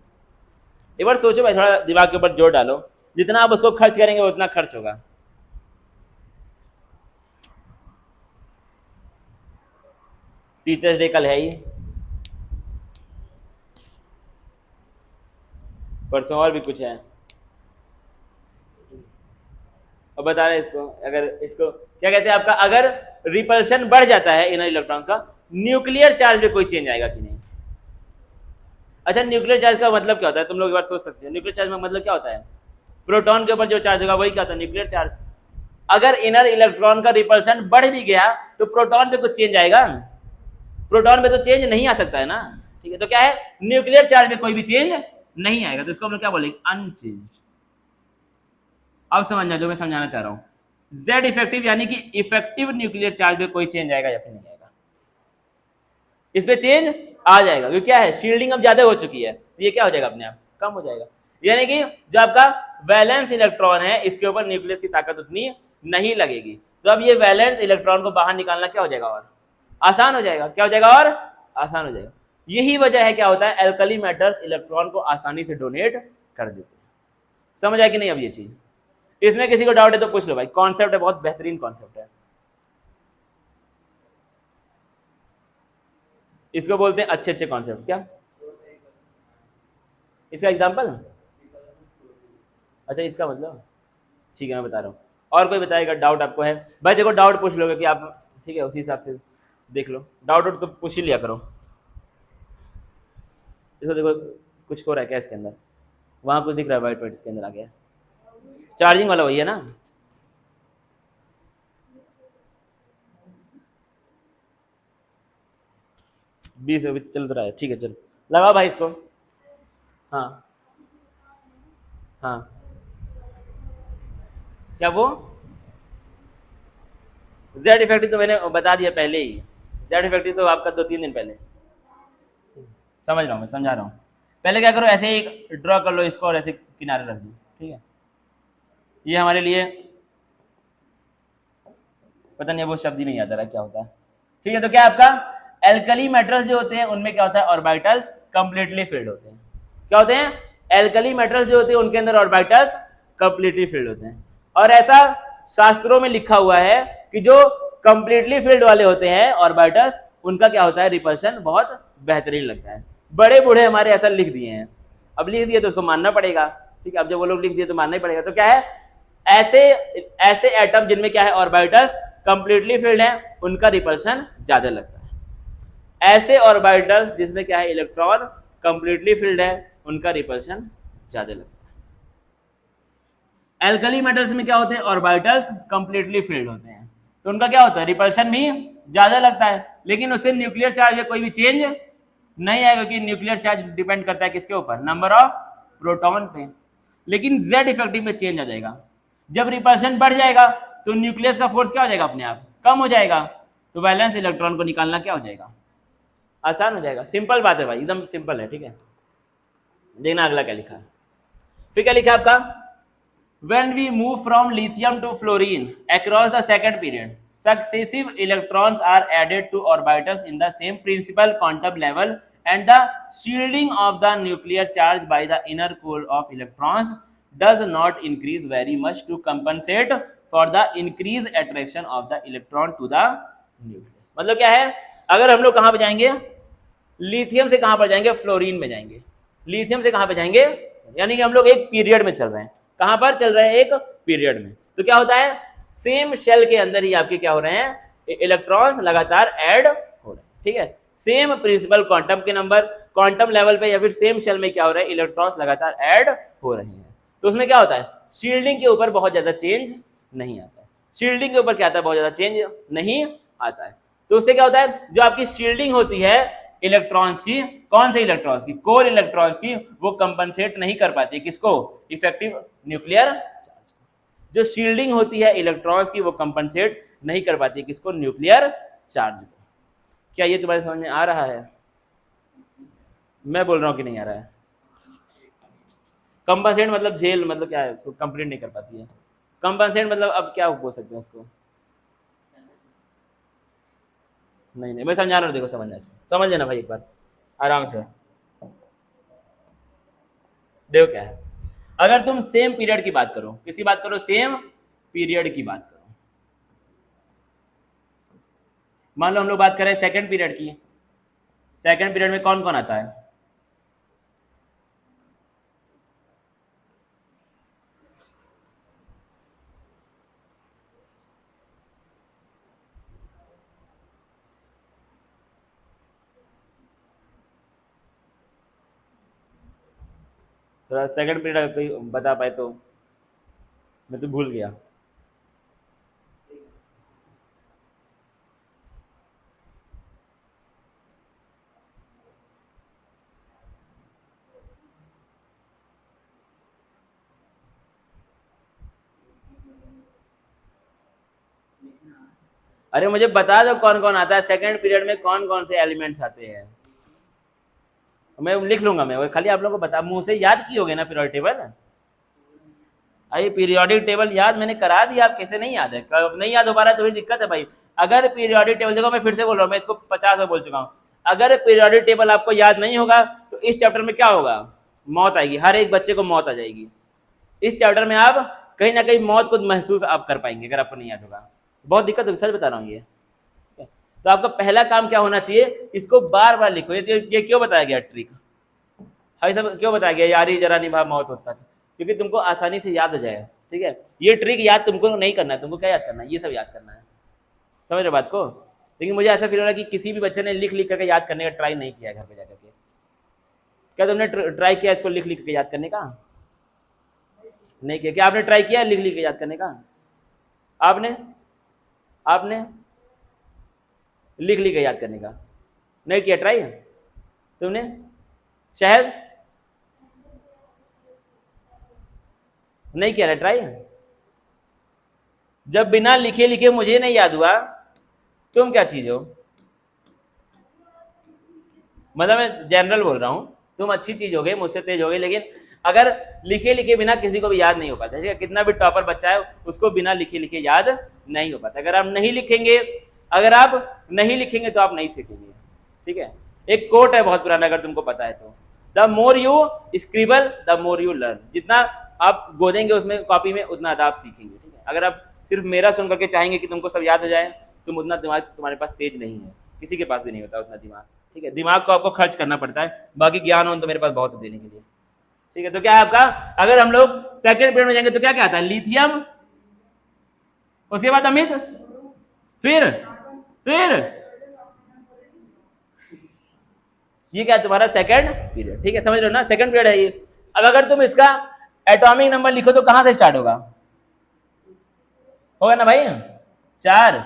एक बार सोचो भाई, थोड़ा दिमाग के ऊपर जोर डालो, जितना आप उसको खर्च करेंगे उतना खर्च होगा। टीचर्स डे कल है ही, परसों और भी कुछ है। और बता रहे इसको, अगर इसको क्या कहते हैं आपका, अगर रिपल्शन बढ़ जाता है इनर इलेक्ट्रॉन का, न्यूक्लियर चार्ज में कोई चेंज आएगा कि नहीं? अच्छा, न्यूक्लियर चार्ज का मतलब क्या होता है, तुम लोग एक बार सोच सकते हो, न्यूक्लियर चार्ज में मतलब क्या होता है, प्रोटॉन के ऊपर जो चार्ज होगा वही क्या होता है, न्यूक्लियर चार्ज। अगर इनर इलेक्ट्रॉन का रिपल्शन बढ़ भी गया तो प्रोटॉन पे कुछ चेंज आएगा? प्रोटॉन पे तो चेंज नहीं आ सकता है ना। ठीक है, तो क्या है, न्यूक्लियर चार्ज में कोई भी चेंज नहीं आएगा, तो इसको हम लोग क्या बोलेंगे, अनचेंज। अब समझना जो मैं समझाना चाह रहा हूं, जेड इफेक्टिव यानी कि इफेक्टिव न्यूक्लियर चार्ज में कोई चेंज आएगा या फिर नहीं आएगा? इस पे चेंज आ जाएगा, क्योंकि क्या है, शील्डिंग अब ज्यादा हो चुकी है, तो ये क्या हो जाएगा, अपने आप कम हो जाएगा। यानी कि जो आपका वैलेंस इलेक्ट्रॉन है इसके ऊपर न्यूक्लियस की ताकत उतनी नहीं लगेगी, तो अब ये वैलेंस इलेक्ट्रॉन को बाहर निकालना क्या हो जाएगा, और आसान हो जाएगा। क्या हो जाएगा, और आसान हो जाएगा। यही वजह है क्या होता है, एल्कली मेटल्स इलेक्ट्रॉन को आसानी से डोनेट कर देते हैं। समझ आया कि नहीं अब ये चीज? इसमें किसी को डाउट है तो पूछ लो भाई, कॉन्सेप्ट है, बहुत बेहतरीन कॉन्सेप्ट है। इसको बोलते हैं अच्छे अच्छे कॉन्सेप्ट। क्या इसका एग्जाम्पल? अच्छा, इसका मतलब ठीक है, मैं बता रहा हूँ। और कोई बताएगा डाउट आपको है? भाई देखो डाउट पूछ लोगे कि आप, ठीक है, उसी हिसाब से देख लो। डाउट तो पूछ ही लिया करो। देखो देखो कुछ हो रहा है क्या इसके अंदर? वहाँ कुछ दिख रहा है वाइट वाइट, इसके अंदर आ गया। चार्जिंग वाला वही है ना? बीस अभी चल रहा है, ठीक है, चलो लगाओ भाई इसको। हाँ हाँ, क्या वो जेड इफेक्टिव तो मैंने बता दिया पहले ही। जेड इफेक्टिव तो आपका 2-3 दिन पहले। समझ रहा हूँ, मैं समझा रहा हूँ। पहले क्या करो, ऐसे ही ड्रॉ कर लो इसको और ऐसे किनारे रख दो, ठीक है। ये हमारे लिए पता नहीं, वो शब्द ही नहीं याद आ रहा क्या होता है। ठीक है, तो क्या आपका एल्कली मेटल्स जो होते हैं उनमें क्या होता है, ऑर्बिटल्स कंप्लीटली फिल्ड होते हैं। क्या होते हैं? एल्कली मेटल्स जो होते हैं उनके अंदर ऑर्बिटल्स कंप्लीटली फिल्ड होते हैं। और ऐसा शास्त्रों में लिखा हुआ है कि जो कंप्लीटली फिल्ड वाले होते हैं ऑर्बिटल्स, उनका क्या होता है, रिपल्शन बहुत बेहतरीन लगता है। बड़े बूढ़े हमारे ऐसा लिख दिए हैं, अब लिख दिए तो उसको मानना पड़ेगा, ठीक है। अब जब वो लोग लिख दिए तो मानना ही पड़ेगा। तो क्या है, ऐसे ऐसे एटम जिनमें क्या है, ऑर्बिटल्स कंप्लीटली फिल्ड है, उनका रिपल्शन ज्यादा लगता है। ऐसे ऑर्बिटल्स जिसमें क्या है, इलेक्ट्रॉन कंप्लीटली फिल्ड है, उनका रिपल्शन ज्यादा लगता है। एल्कली मेटल्स में क्या होते हैं, ऑर्बिटल्स कंप्लीटली फिल्ड होते हैं, तो उनका क्या होता है, रिपल्शन भी ज्यादा लगता है। लेकिन उससे न्यूक्लियर चार्ज में कोई भी चेंज नहीं आएगा, क्योंकि न्यूक्लियर चार्ज डिपेंड करता है किसके ऊपर, नंबर ऑफ प्रोटॉन पे। लेकिन जेड इफेक्टिव में चेंज आ जाएगा। जब रिपल्शन बढ़ जाएगा तो न्यूक्लियस का फोर्स क्या हो जाएगा, अपने आप कम हो जाएगा, तो वैलेंस इलेक्ट्रॉन को निकालना क्या हो जाएगा, आसान हो जाएगा। सिंपल बात है भाई, एकदम सिंपल है, ठीक है। देखना अगला क्या लिखा है। फिर क्या लिखा है आपका, when we move from lithium to fluorine across the second period, successive electrons are added to orbitals in the same principal quantum level, and the shielding of the nuclear charge by the inner core of electrons does not increase very much to compensate for the increased attraction of the electron to the nucleus। मतलब क्या है, अगर हम लोग कहां पे जाएंगे, lithium से कहां पर जाएंगे, फ्लोरीन में जाएंगे। लिथियम से कहां पे जाएंगे, यानी कि हम लोग एक पीरियड में चल रहे हैं। कहां पर चल रहे हैं, एक पीरियड में। तो क्या होता है, सेम शेल के अंदर ही आपके क्या हो रहे हैं, इलेक्ट्रॉन्स लगातार ऐड हो रहे हैं, ठीक है। सेम प्रिंसिपल क्वांटम के नंबर, क्वांटम लेवल पे या फिर सेम शेल में क्या हो रहा है, इलेक्ट्रॉन्स लगातार ऐड हो रहे हैं। तो उसमें क्या होता है, शील्डिंग के ऊपर बहुत ज्यादा चेंज नहीं आता है। शील्डिंग के ऊपर क्या आता है, बहुत ज्यादा चेंज नहीं आता है। तो उससे क्या होता है, जो आपकी शील्डिंग होती है इलेक्ट्रॉन्स की, कौन से इलेक्ट्रॉन्स की, कोर इलेक्ट्रॉन्स की, वो कंपनसेट नहीं कर पाती है किसको, इफेक्टिव न्यूक्लियर चार्ज। जो शील्डिंग होती है इलेक्ट्रॉन्स की, वो कंपनसेट नहीं कर पाती है किसको, न्यूक्लियर चार्ज को। क्या ये तुम्हारे समझ में आ रहा है? मैं बोल रहा हूं कि नहीं आ रहा है? कंपनसेट मतलब झेल, मतलब क्या है, कंप्लीट नहीं कर पाती है। कंपनसेट मतलब अब क्या बोल सकते हैं उसको, नहीं मैं समझा रहा हूँ, देखो समझना, समझ लेना भाई एक बार आराम से। देखो क्या है, अगर तुम सेम पीरियड की बात करो, किसी बात करो, सेम पीरियड की बात करो। मान लो हम लोग बात करें सेकंड पीरियड की। सेकंड पीरियड में कौन कौन आता है, थोड़ा सेकंड पीरियड कोई बता पाए तो, मैं तो भूल गया। अरे मुझे बता दो कौन कौन आता है सेकंड पीरियड में, कौन कौन से एलिमेंट्स आते हैं। मैं लिख लूंगा, मैं खाली आप लोगों को बता, मुंह से याद की होगे ना पीरियोडिक टेबल। अरे पीरियोडिक टेबल याद मैंने करा दिया, आप कैसे नहीं याद है, नहीं याद हो पा रहा है तो दिक्कत है भाई। अगर पीरियोडिक टेबल, देखो मैं फिर से बोल रहा हूँ, मैं इसको 50 बार बोल चुका हूँ, अगर पीरियोडिक टेबल आपको याद नहीं होगा तो इस चैप्टर में क्या होगा, मौत आएगी, हर एक बच्चे को मौत आ जाएगी। इस चैप्टर में आप कहीं ना कहीं मौत को महसूस आप कर पाएंगे अगर आपको नहीं याद होगा, बहुत दिक्कत होगी, सच बता रहा हूँ ये। तो आपका पहला काम क्या होना चाहिए, इसको बार बार लिखो। ये क्यों बताया गया ट्रिक, भाई सब क्यों बताया गया, यारी जरा निभा मौत होता है, क्योंकि तुमको आसानी से याद हो जाएगा। ठीक है, ये ट्रिक याद तुमको नहीं करना है, तुमको क्या याद करना है, ये सब याद करना है, समझ रहे बात को। लेकिन मुझे ऐसा फील हो रहा है कि किसी भी बच्चे ने लिख लिख करके याद करने का ट्राई नहीं किया घर पे जाकर के। क्या तुमने ट्राई किया इसको लिख लिख करके याद करने का? नहीं किया। क्या आपने ट्राई किया लिख लिख के याद करने का? आपने आपने लिख लिख के याद करने का नहीं किया ट्राई? तुमने शायद नहीं किया ट्राई? जब बिना लिखे लिखे मुझे नहीं याद हुआ, तुम क्या चीज हो? मतलब मैं जनरल बोल रहा हूं, तुम अच्छी चीज हो गई, मुझसे तेज हो गई, लेकिन अगर लिखे लिखे बिना किसी को भी याद नहीं हो पाता, ठीक है, कितना भी टॉपर बच्चा है उसको बिना लिखे लिखे याद नहीं हो पाता। अगर आप नहीं लिखेंगे, अगर आप नहीं लिखेंगे तो आप नहीं सीखेंगे, ठीक है। एक कोट है बहुत पुराना, अगर तुमको पता है तो, the more you scribble the more you learn. जितना आप गोदेंगे उसमें कॉपी में, उतना आप सीखेंगे, ठीक है। अगर आप सिर्फ मेरा सुन करके चाहेंगे कि तुमको सब याद हो जाए, तुम उतना दिमाग तुम्हारे पास तेज नहीं है, किसी के पास भी नहीं होता उतना दिमाग, ठीक है। दिमाग को आपको खर्च करना पड़ता है, बाकी ज्ञान हो तो मेरे पास बहुत है देने के लिए, ठीक है। तो क्या है आपका, अगर हम लोग सेकंड पीरियड में जाएंगे तो क्या क्या आता है? लिथियम, उसके बाद अमित, फिर ये क्या है तुम्हारा सेकंड पीरियड, ठीक है, समझ रहे हो ना, सेकंड पीरियड है ये। अब अगर तुम इसका एटॉमिक नंबर लिखो तो कहां से स्टार्ट होगा ना भाई? 4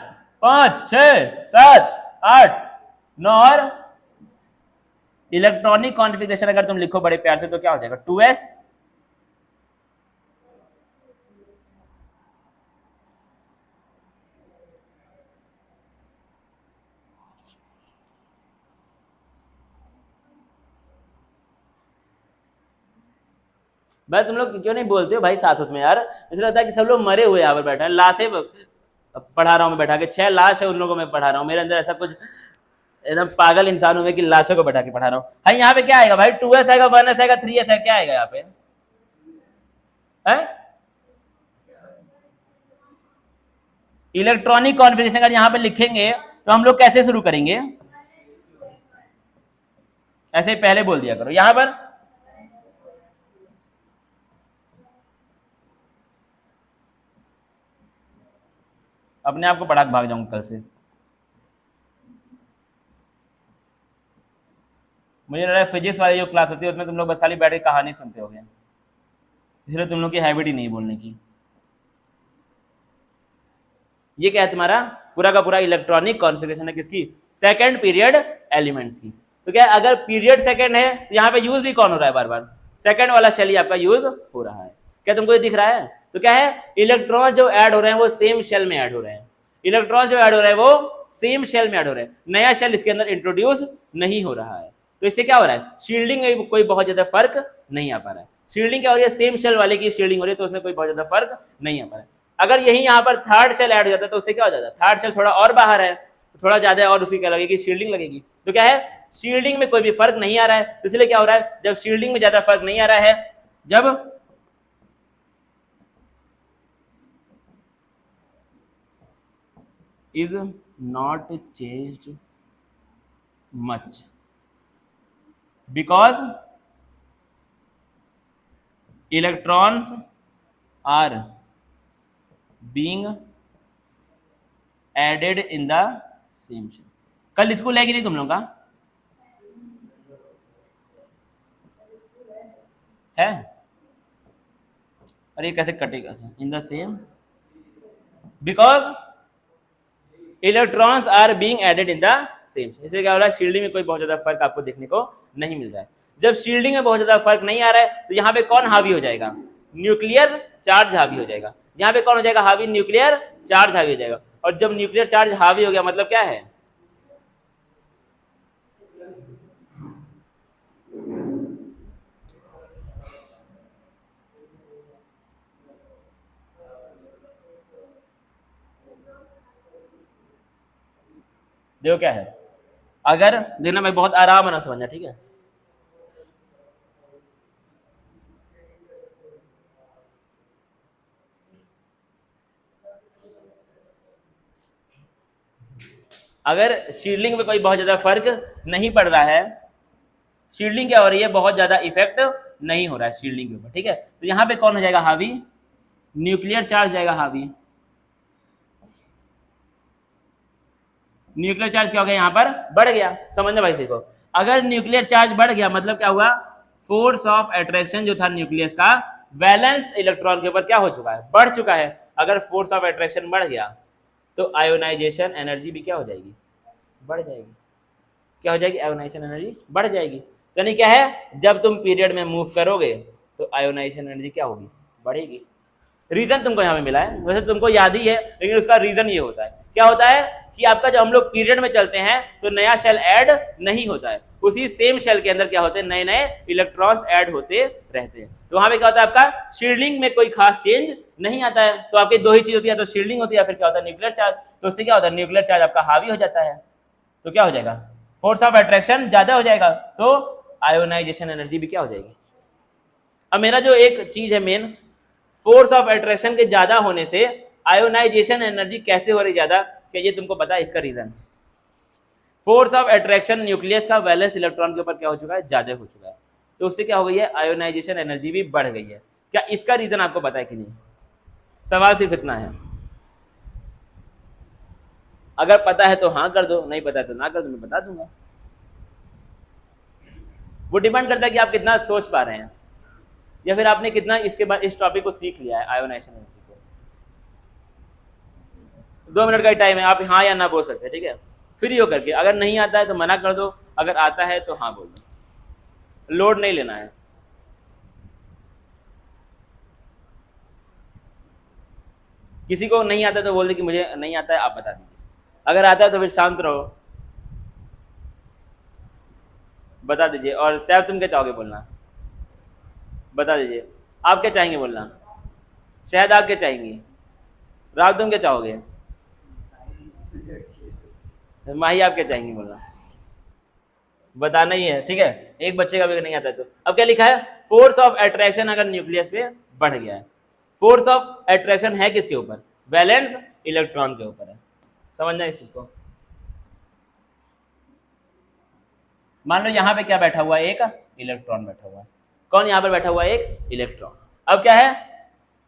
5 6 7 8 9 और इलेक्ट्रॉनिक कॉन्फ़िगरेशन अगर तुम लिखो बड़े प्यार से तो क्या हो जाएगा? 2s। भाई तुम लोग क्यों नहीं बोलते हो भाई साथ में यार? मुझे लगता है कि सब लोग मरे हुए यहाँ पर बैठे हैं, लाशें पढ़ा रहा हूँ मैं बैठा के, 6 लाश है उन लोगों को मैं पढ़ा रहा हूँ। मेरे अंदर ऐसा कुछ एकदम पागल इंसान हूँ कि लाशों को बैठा के पढ़ा रहा हूँ। भाई यहाँ पे क्या आएगा भाई? 2s आएगा, 1s आएगा, 3s आएगा, क्या आएगा यहाँ पे? इलेक्ट्रॉनिक कॉन्फ़िगरेशन अगर यहाँ पे लिखेंगे तो हम लोग कैसे शुरू करेंगे? ऐसे ही पहले बोल दिया करो यहाँ पर। अपने आप को पढ़ा के भाग जाऊंगा कल से। मुझे लग रहा है फिजिक्स वाली जो क्लास होती है उसमें तुम लोग बस खाली बैठ के कहानी सुनते होगे, इसलिए तुम लोग की हैबिट ही नहीं बोलने की। ये क्या है तुम्हारा? पूरा का पूरा इलेक्ट्रॉनिक कॉन्फ़िगरेशन है किसकी? सेकंड पीरियड एलिमेंट्स की। तो क्या अगर पीरियड सेकंड है तो यहाँ पे यूज भी कौन हो रहा है? बार बार सेकंड वाला शेल ही आपका यूज हो रहा है। क्या तुमको ये दिख रहा है? तो क्या है, इलेक्ट्रॉन जो ऐड हो रहे हैं वो सेम शेल में ऐड हो रहे हैं, इलेक्ट्रॉन जो ऐड हो रहे हैं वो सेम शेल में ऐड हो रहे हैं, नया शेल इसके अंदर इंट्रोड्यूस नहीं हो रहा है। तो इससे क्या हो रहा है? शील्डिंग में कोई बहुत ज्यादा फर्क नहीं आ पा रहा है। शील्डिंग क्या हो रही है? सेम शेल वाले की शील्डिंग हो रही है, तो उसमें कोई बहुत ज्यादा फर्क नहीं आ पा रहा है। अगर यही यहाँ पर थर्ड शेल ऐड हो जाता है तो उससे क्या हो जाता है? थर्ड शेल थोड़ा और बाहर है, थोड़ा ज्यादा और उसकी क्या लगेगी? शील्डिंग लगेगी। तो क्या है, शील्डिंग में कोई भी फर्क नहीं आ रहा है, तो इसलिए क्या हो रहा है, जब शील्डिंग में ज्यादा फर्क नहीं आ रहा है, जब is not changed much because electrons are being added in the same shell। कल स्कूल है कि नहीं तुम लोग का? है? अरे कैसे कटेगा? In the same because electrons are being added in the same. इसलिए क्या हो रहा है, शील्डिंग में कोई बहुत ज्यादा फर्क आपको देखने को नहीं मिल रहा है। जब शील्डिंग में बहुत ज्यादा फर्क नहीं आ रहा है तो यहाँ पे कौन हावी हो जाएगा? न्यूक्लियर चार्ज हावी हो जाएगा। यहाँ पे कौन हो जाएगा हावी? न्यूक्लियर चार्ज हावी हो जाएगा। और जब न्यूक्लियर चार्ज हावी हो गया मतलब क्या है? देखो क्या है, अगर देखना मैं बहुत आराम ना समझना, ठीक है। अगर शील्डिंग में कोई बहुत ज्यादा फर्क नहीं पड़ रहा है, शील्डिंग क्या हो रही है, बहुत ज्यादा इफेक्ट नहीं हो रहा है शील्डिंग के ऊपर, ठीक है। तो यहाँ पे कौन हो जाएगा हावी? न्यूक्लियर चार्ज जाएगा हावी। न्यूक्लियर चार्ज क्या हो गया, यहाँ पर बढ़ गया। समझना भाई सही को, अगर न्यूक्लियर चार्ज बढ़ गया मतलब क्या हुआ, फोर्स ऑफ अट्रैक्शन जो था न्यूक्लियस का वैलेंस इलेक्ट्रॉन के ऊपर क्या हो चुका है, बढ़ चुका है। अगर फोर्स ऑफ अट्रैक्शन बढ़ गया तो आयोनाइजेशन एनर्जी भी क्या हो जाएगी, बढ़ जाएगी। क्या हो जाएगी, आयोनाइजेशन एनर्जी बढ़ जाएगी। यानी क्या है, जब तुम पीरियड में मूव करोगे तो आयोनाइजेशन एनर्जी क्या होगी, बढ़ेगी। रीजन तुमको यहाँ पे मिला है, वैसे तुमको याद ही है, लेकिन उसका रीजन ये होता है, क्या होता है कि आपका जब हम लोग पीरियड में चलते हैं तो नया शेल ऐड नहीं होता है, उसी सेम शेल के अंदर क्या होते हैं, नए नए इलेक्ट्रॉन्स ऐड होते रहते हैं। तो वहां पे क्या होता है, आपका शील्डिंग में कोई खास चेंज नहीं आता है। तो आपकी दो ही चीज होती है, तो शील्डिंग होती है, फिर क्या होता है, न्यूक्लियर चार्ज। तो उससे क्या होता है, न्यूक्लियर चार्ज आपका हावी हो जाता है, तो क्या हो जाएगा, फोर्स ऑफ अट्रैक्शन ज्यादा हो जाएगा, तो आयोनाइजेशन एनर्जी भी क्या हो जाएगी। अब मेरा जो एक चीज है मेन, फोर्स ऑफ अट्रैक्शन के ज्यादा होने से आयोनाइजेशन एनर्जी कैसे हो रही ज्यादा, क्या ये तुमको पता है इसका reason. Force of attraction nucleus का वैलेंस इलेक्ट्रॉन के ऊपर क्या हो चुका है, ज्यादा हो चुका है, तो उससे क्या हो गई है, आयोनाइजेशन एनर्जी भी बढ़ गई है। क्या इसका रीजन आपको पता है कि नहीं, सवाल सिर्फ इतना है। अगर पता है तो हाँ कर दो, नहीं पता है तो ना कर दो, मैं बता दूंगा। वो डिपेंड करता है कि आप कितना सोच पा रहे हैं, या फिर आपने कितना इसके बाद इस टॉपिक को सीख लिया है, आयोनाइजेशन एनर्जी को। 2 मिनट का टाइम है, आप हाँ या ना बोल सकते हैं, ठीक है, फ्री होकर के। अगर नहीं आता है तो मना कर दो, अगर आता है तो हाँ बोल दो, लोड नहीं लेना है। किसी को नहीं आता तो बोल दे कि मुझे नहीं आता है, आप बता दीजिए। अगर आता है तो फिर शांत रहो, बता दीजिए। और सैफ तुम क्या चाहोगे बोलना, बता दीजिए। आप क्या चाहेंगे बोलना, शायद आप क्या चाहेंगी, राव तुम क्या चाहोगे, माही आप क्या चाहेंगी बोलना, बताना ही है, ठीक है। एक बच्चे का भी नहीं आता है तो अब क्या लिखा है, फोर्स ऑफ अट्रैक्शन अगर न्यूक्लियस पे बढ़ गया है, फोर्स ऑफ अट्रैक्शन है किसके ऊपर, वैलेंस इलेक्ट्रॉन के ऊपर है। समझना इस चीज को। मान लो यहाँ पे क्या बैठा हुआ है, एक इलेक्ट्रॉन बैठा हुआ है। कौन यहाँ पर बैठा हुआ है, एक इलेक्ट्रॉन। अब क्या है,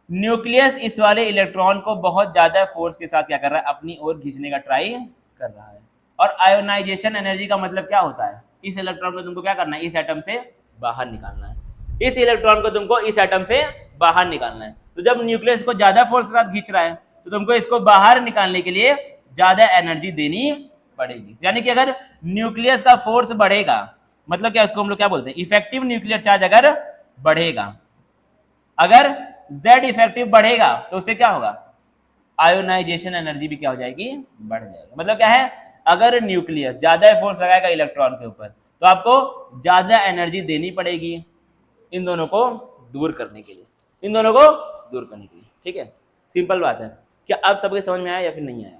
न्यूक्लियस इस वाले इलेक्ट्रॉन को बहुत ज्यादा फोर्स के साथ क्या कर रहा है, अपनी ओर खींचने का ट्राई कर रहा है। और आयोनाइजेशन एनर्जी का मतलब क्या होता है, इस इलेक्ट्रॉन को तुमको क्या करना है, इस एटम से बाहर निकालना है। इस इलेक्ट्रॉन को तुमको इस एटम से बाहर निकालना है। तो जब न्यूक्लियस को ज्यादा फोर्स के साथ खींच रहा है तो तुमको इसको बाहर निकालने के लिए ज्यादा एनर्जी देनी पड़ेगी। यानी कि अगर न्यूक्लियस का फोर्स बढ़ेगा, मतलब क्या, इसको हम लोग क्या बोलते हैं, इफेक्टिव न्यूक्लियर चार्ज अगर बढ़ेगा, अगर Z इफेक्टिव बढ़ेगा तो उससे क्या होगा, आयोनाइजेशन एनर्जी भी क्या हो जाएगी, बढ़ जाएगी। मतलब क्या है, अगर न्यूक्लियस ज्यादा फोर्स लगाएगा इलेक्ट्रॉन के ऊपर तो आपको ज्यादा एनर्जी देनी पड़ेगी इन दोनों को दूर करने के लिए, इन दोनों को दूर करने के लिए, ठीक है। सिंपल बात है। क्या अब सबके समझ में आया या फिर नहीं आया?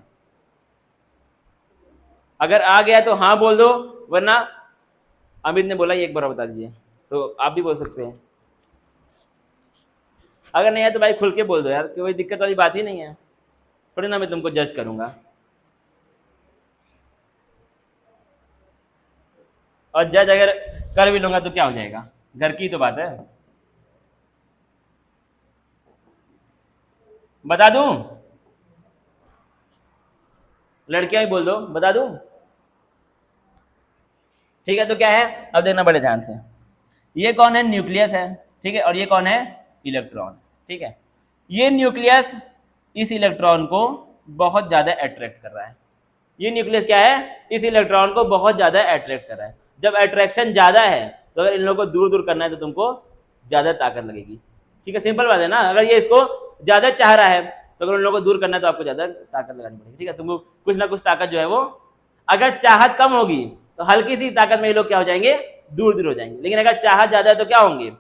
अगर आ गया तो हाँ बोल दो, वरना अमित ने बोला ये एक बार बता दीजिए, तो आप भी बोल सकते हैं। अगर नहीं है तो भाई खुल के बोल दो यार, कोई दिक्कत वाली बात ही नहीं है, थोड़ी ना मैं तुमको जज करूंगा। और जज अगर कर भी लूंगा तो क्या हो जाएगा, घर की तो बात है। बता दूं, लड़कियां ही बोल दो, बता दूं, ठीक है। तो क्या है, अब देखना बड़े ध्यान से, ये कौन है, न्यूक्लियस है, ठीक है, और ये कौन है, इलेक्ट्रॉन, ठीक है। ये न्यूक्लियस इस इलेक्ट्रॉन को बहुत ज्यादा अट्रैक्ट कर रहा है। ये न्यूक्लियस क्या है, इस इलेक्ट्रॉन को बहुत ज्यादा अट्रैक्ट कर रहा है। जब अट्रैक्शन ज्यादा है तो अगर इन लोगों को दूर दूर करना है तो तुमको ज्यादा ताकत लगेगी, ठीक है। सिंपल बात है ना, अगर ये इसको ज्यादा चाह रहा है तो अगर उन लोगों को दूर करना है तो आपको ज्यादा ताकत लगानी पड़ेगी, ठीक है। तुमको कुछ ना कुछ ताकत जो है वो, अगर चाहत कम होगी तो हल्की सी ताकत में ये लोग क्या हो जाएंगे, दूर दूर हो जाएंगे। लेकिन अगर चाहत ज्यादा है तो क्या होंगे,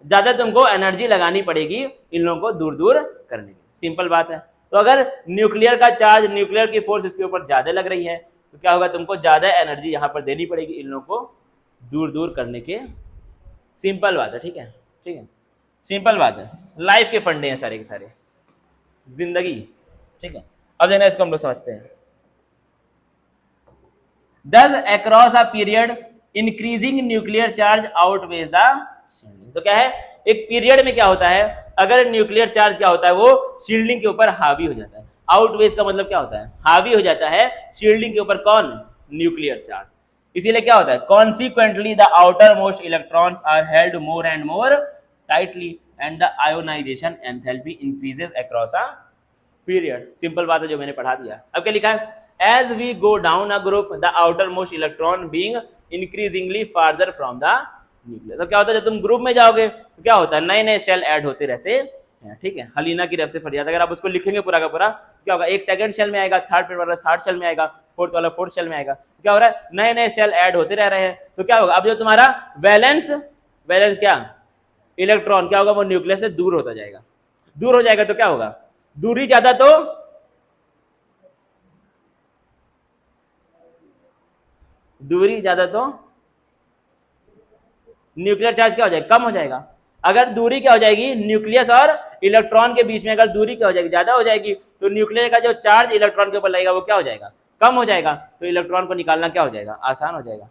ज्यादा तुमको एनर्जी लगानी पड़ेगी इन लोगों को दूर दूर करने की। सिंपल बात है। तो अगर न्यूक्लियर का चार्ज, न्यूक्लियर की फोर्स इसके ऊपर ज्यादा लग रही है तो क्या होगा, तुमको ज्यादा एनर्जी यहाँ पर देनी पड़ेगी इन लोगों को दूर दूर करने के। सिंपल बात है, ठीक है, ठीक है, सिंपल बात है। लाइफ के फंडे हैं सारे के सारे, जिंदगी, ठीक है। अब देखना इसको हम लोग समझते हैं। Thus across a period increasing nuclear charge outweighs the shielding। तो क्या है, एक पीरियड में क्या होता है, अगर न्यूक्लियर चार्ज क्या होता है, वो शील्डिंग के ऊपर हावी हो जाता है। आउटवेज का मतलब क्या होता है, हावी हो जाता है शील्डिंग के ऊपर, कौन, न्यूक्लियर चार्ज। इसीलिए क्या होता है, consequently the outermost electrons are held more and more tightly and the ionization enthalpy increases across a period. Simple बात है जो मैंने पढ़ा दिया। अब क्या लिखा है, as we go down a group the outermost electron being increasingly farther from the nucleus. तो क्या होता है, जब तुम ग्रुप में जाओगे तो क्या होता है, नए नए शेल ऐड होते रहते हैं, ठीक है। हलीना की रेफ से फरियाद, अगर आप उसको लिखेंगे पूरा का पूरा, क्या होगा, एक सेकंड शेल में आएगा, थर्ड पे वाला थर्ड शेल में आएगा, फोर्थ वाला फोर्थ शेल में आएगा। क्या हो रहा है, नए नए शेल ऐड होते रह रहे हैं। तो क्या होगा, अब जो तुम्हारा वैलेंस, वैलेंस क्या, इलेक्ट्रॉन क्या होगा, वो न्यूक्लियस से दूर होता जाएगा। दूर हो जाएगा तो क्या होगा, दूरी ज्यादा तो दूरी ज्यादा तो न्यूक्लियर चार्ज क्या हो जाएगा, कम हो जाएगा। अगर दूरी क्या हो जाएगी, न्यूक्लियस और इलेक्ट्रॉन के बीच में अगर दूरी क्या हो जाएगी, ज्यादा हो जाएगी, तो न्यूक्लियर का जो चार्ज इलेक्ट्रॉन के ऊपर लगेगा वो क्या हो जाएगा, कम हो जाएगा। तो इलेक्ट्रॉन को निकालना क्या हो जाएगा, आसान हो जाएगा।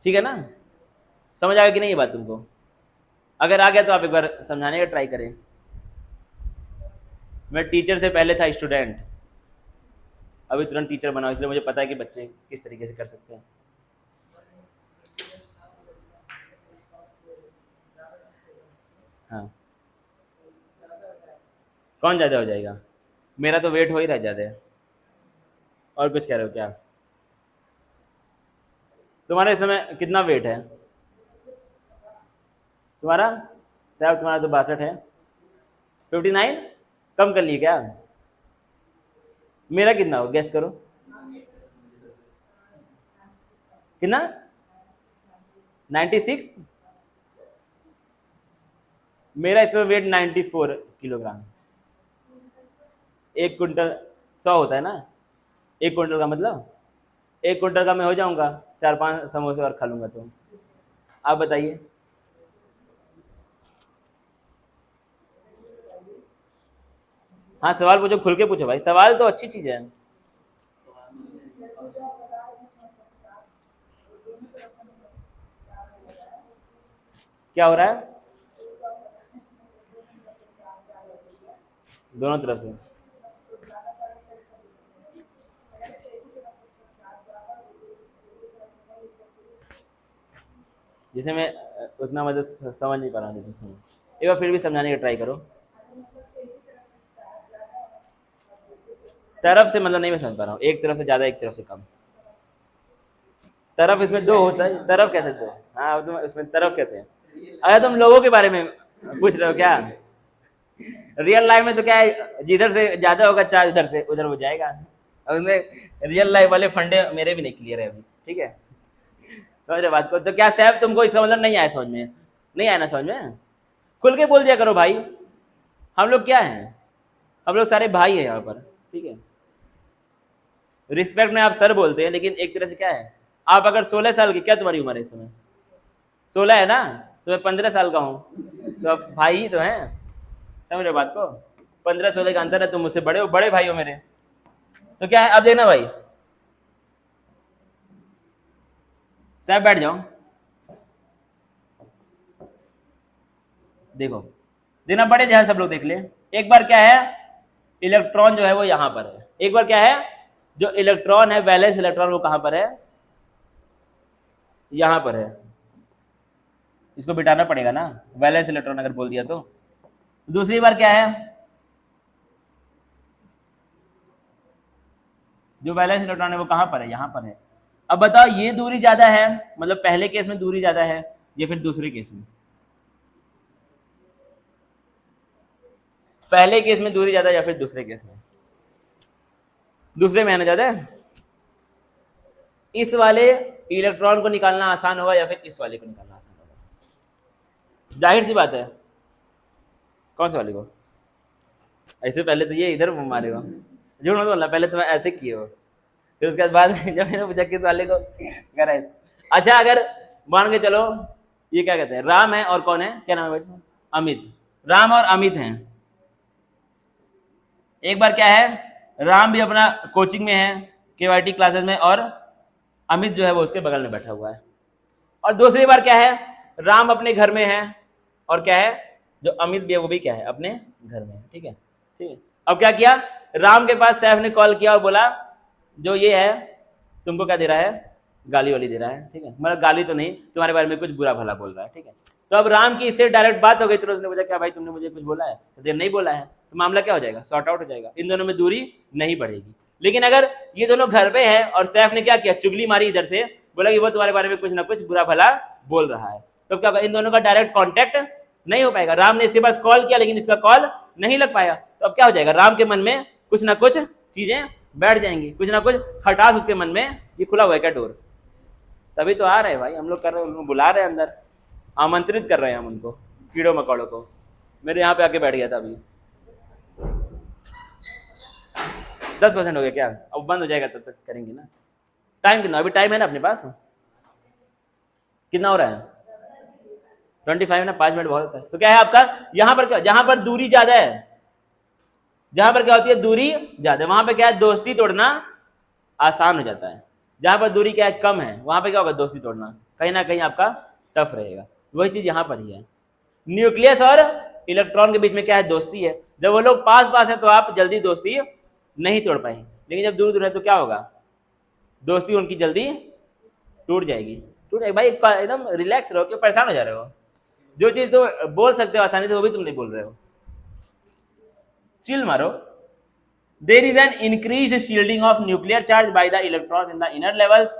ठीक है ना, समझ आएगा कि नहीं ये बात तुमको? अगर आ गया तो आप एक बार समझाने का ट्राई करें। मैं टीचर से पहले था स्टूडेंट, अभी तुरंत टीचर बना, इसलिए मुझे पता है कि बच्चे किस तरीके से कर सकते हैं। हाँ, कौन ज्यादा हो जाएगा, मेरा तो वेट हो ही रहा ज्यादा है। और कुछ कह रहे हो क्या, तुम्हारे इस समय कितना वेट है तुम्हारा? साहब तुम्हारा तो 62 है, 59, कम कर लिए क्या? मेरा कितना हो, गेस करो कितना, 96। मेरा इस समय वेट 94 किलोग्राम। 1 कुंटल 100 होता है ना, 1 कुंटल का मतलब 1 कुंटल का मैं हो जाऊंगा, 4-5 समोसे और खा लूंगा। तो आप बताइए, हाँ सवाल पूछो, खुल के पूछो भाई, सवाल तो अच्छी चीज है। क्या हो रहा है, दोनों तरफ से? जिसे मैं उतना मतलब समझ नहीं पा रहा हूँ, एक बार फिर भी समझाने का ट्राई करो। तरफ से मतलब नहीं मैं समझ पा रहा हूँ, एक तरफ से ज्यादा एक तरफ से कम। तरफ इसमें दो होता है, तरफ कैसे दो, हाँ तुम इसमें तरफ कैसे है? अगर तुम लोगों के बारे में पूछ रहे हो क्या, रियल लाइफ में तो क्या है, जिधर से ज्यादा होगा चार्ज उधर से उधर हो जाएगा। और उसमें रियल लाइफ वाले फंडे मेरे भी नहीं क्लियर है अभी, ठीक है, समझ रहे बात को? तो क्या साहब तुमको इसका मतलब नहीं आया समझ में, नहीं आया ना समझ में, खुल के बोल दिया करो भाई। हम लोग क्या हैं, हम लोग सारे भाई हैं यहाँ पर, ठीक है। रिस्पेक्ट में आप सर बोलते हैं, लेकिन एक तरह से क्या है, आप अगर 16 साल की, क्या तुम्हारी उम्र है इस समय, 16 है ना, तो मैं 15 साल का हूँ, तो अब भाई ही तो हैं, समझ रहे बात को? 15-16 का अंतर है, तुम मुझसे बड़े हो, बड़े भाई हो मेरे। तो क्या है, अब देखना भाई, साहब बैठ जाओ, देखो देखना, बड़े ध्यान सब लोग देख ले। एक बार क्या है, इलेक्ट्रॉन जो है वो यहां पर है, एक बार क्या है, जो इलेक्ट्रॉन है, वैलेंस इलेक्ट्रॉन, वो कहां पर है, यहां पर है। इसको बिठाना पड़ेगा ना, वैलेंस इलेक्ट्रॉन अगर बोल दिया तो। दूसरी बार क्या है, जो वैलेंस इलेक्ट्रॉन है वो कहां पर है, यहां पर है। अब बताओ, ये दूरी ज्यादा है, मतलब पहले केस में दूरी ज्यादा है, या फिर दूसरे केस में? पहले केस में दूरी ज्यादा या फिर दूसरे केस में? दूसरे में है ना ज्यादा। इस वाले इलेक्ट्रॉन को निकालना आसान होगा या फिर इस वाले को निकालना आसान होगा? जाहिर सी बात है, कौन से वाले को? ऐसे पहले तो ये इधर मारे हो, झूठ मत बोलना, पहले तो मैं ऐसे किए हो, फिर उसके बाद जब मैंने पूछा किस वाले को, कह रहा है। अच्छा, अगर मान के चलो, ये क्या कहते हैं, राम है और कौन है, क्या नाम है बेटा, अमित, राम और अमित हैं। एक बार क्या है, राम भी अपना कोचिंग में है, केवाईटी क्लासेस में, और अमित जो है वो उसके बगल में बैठा हुआ है। और दूसरी बार क्या है, राम अपने घर में है, और क्या है, जो अमित भी है वो भी क्या है, अपने घर में है। ठीक है, ठीक है। अब क्या किया, राम के पास सैफ ने कॉल किया और बोला जो ये है तुमको क्या दे रहा है, गाली वाली दे रहा है। ठीक है, मतलब गाली तो नहीं, तुम्हारे बारे में कुछ बुरा भला बोल रहा है। ठीक है, तो अब राम की इससे डायरेक्ट बात हो गई, तो उसने बोला क्या भाई तुमने मुझे कुछ बोला है, तो नहीं बोला है, तो मामला क्या हो जाएगा, सॉर्ट आउट हो जाएगा, इन दोनों में दूरी नहीं बढ़ेगी। लेकिन अगर ये दोनों घर पे हैं और सैफ ने क्या किया, चुगली मारी इधर से, बोला कि वो तुम्हारे बारे में कुछ ना कुछ बुरा भला बोल रहा है, तो क्या इन दोनों का डायरेक्ट कॉन्टेक्ट नहीं हो पाएगा। राम ने इसके पास कॉल किया लेकिन इसका कॉल नहीं लग पाया, तो अब क्या हो जाएगा, राम के मन में कुछ ना कुछ चीजें बैठ जाएंगी, कुछ ना कुछ खटास उसके मन में, ये खुला हुआ है क्या डोर, तभी तो आ रहे हैं भाई हम लोग, कर रहे हैं, उनको बुला रहे हैं अंदर, आमंत्रित कर रहे हैं हम उनको, कीड़ों मकोड़ों को। मेरे यहाँ पे आके बैठ गया था अभी, 10% हो गया क्या, अब बंद हो जाएगा तब तक करेंगे ना। टाइम कितना, अभी टाइम है ना अपने पास, कितना हो रहा है, 25 ना, 5 मिनट बहुत होता है। तो क्या है आपका, यहाँ पर क्या, जहां पर दूरी ज्यादा है, जहां पर क्या होती है दूरी ज्यादा, वहां पर क्या है, दोस्ती तोड़ना आसान हो जाता है। जहां पर दूरी क्या है, कम है, वहां पर क्या होगा, दोस्ती तोड़ना कहीं ना कहीं आपका टफ रहेगा। वही चीज यहां पर ही है, न्यूक्लियस और इलेक्ट्रॉन के बीच में क्या है, दोस्ती है। जब वो लोग पास पास है तो आप जल्दी दोस्ती नहीं तोड़ पाएंगे, लेकिन जब दूर दूर है तो क्या होगा, दोस्ती उनकी जल्दी टूट जाएगी। टूट जाएगी भाई, एकदम रिलैक्स रहो, क्यों परेशान हो जा रहे हो, जो चीज तो बोल सकते हो आसानी से वो भी तुम नहीं बोल रहे हो, चिल मारो। There is an increased shielding of nuclear charge by the electrons in the inner levels.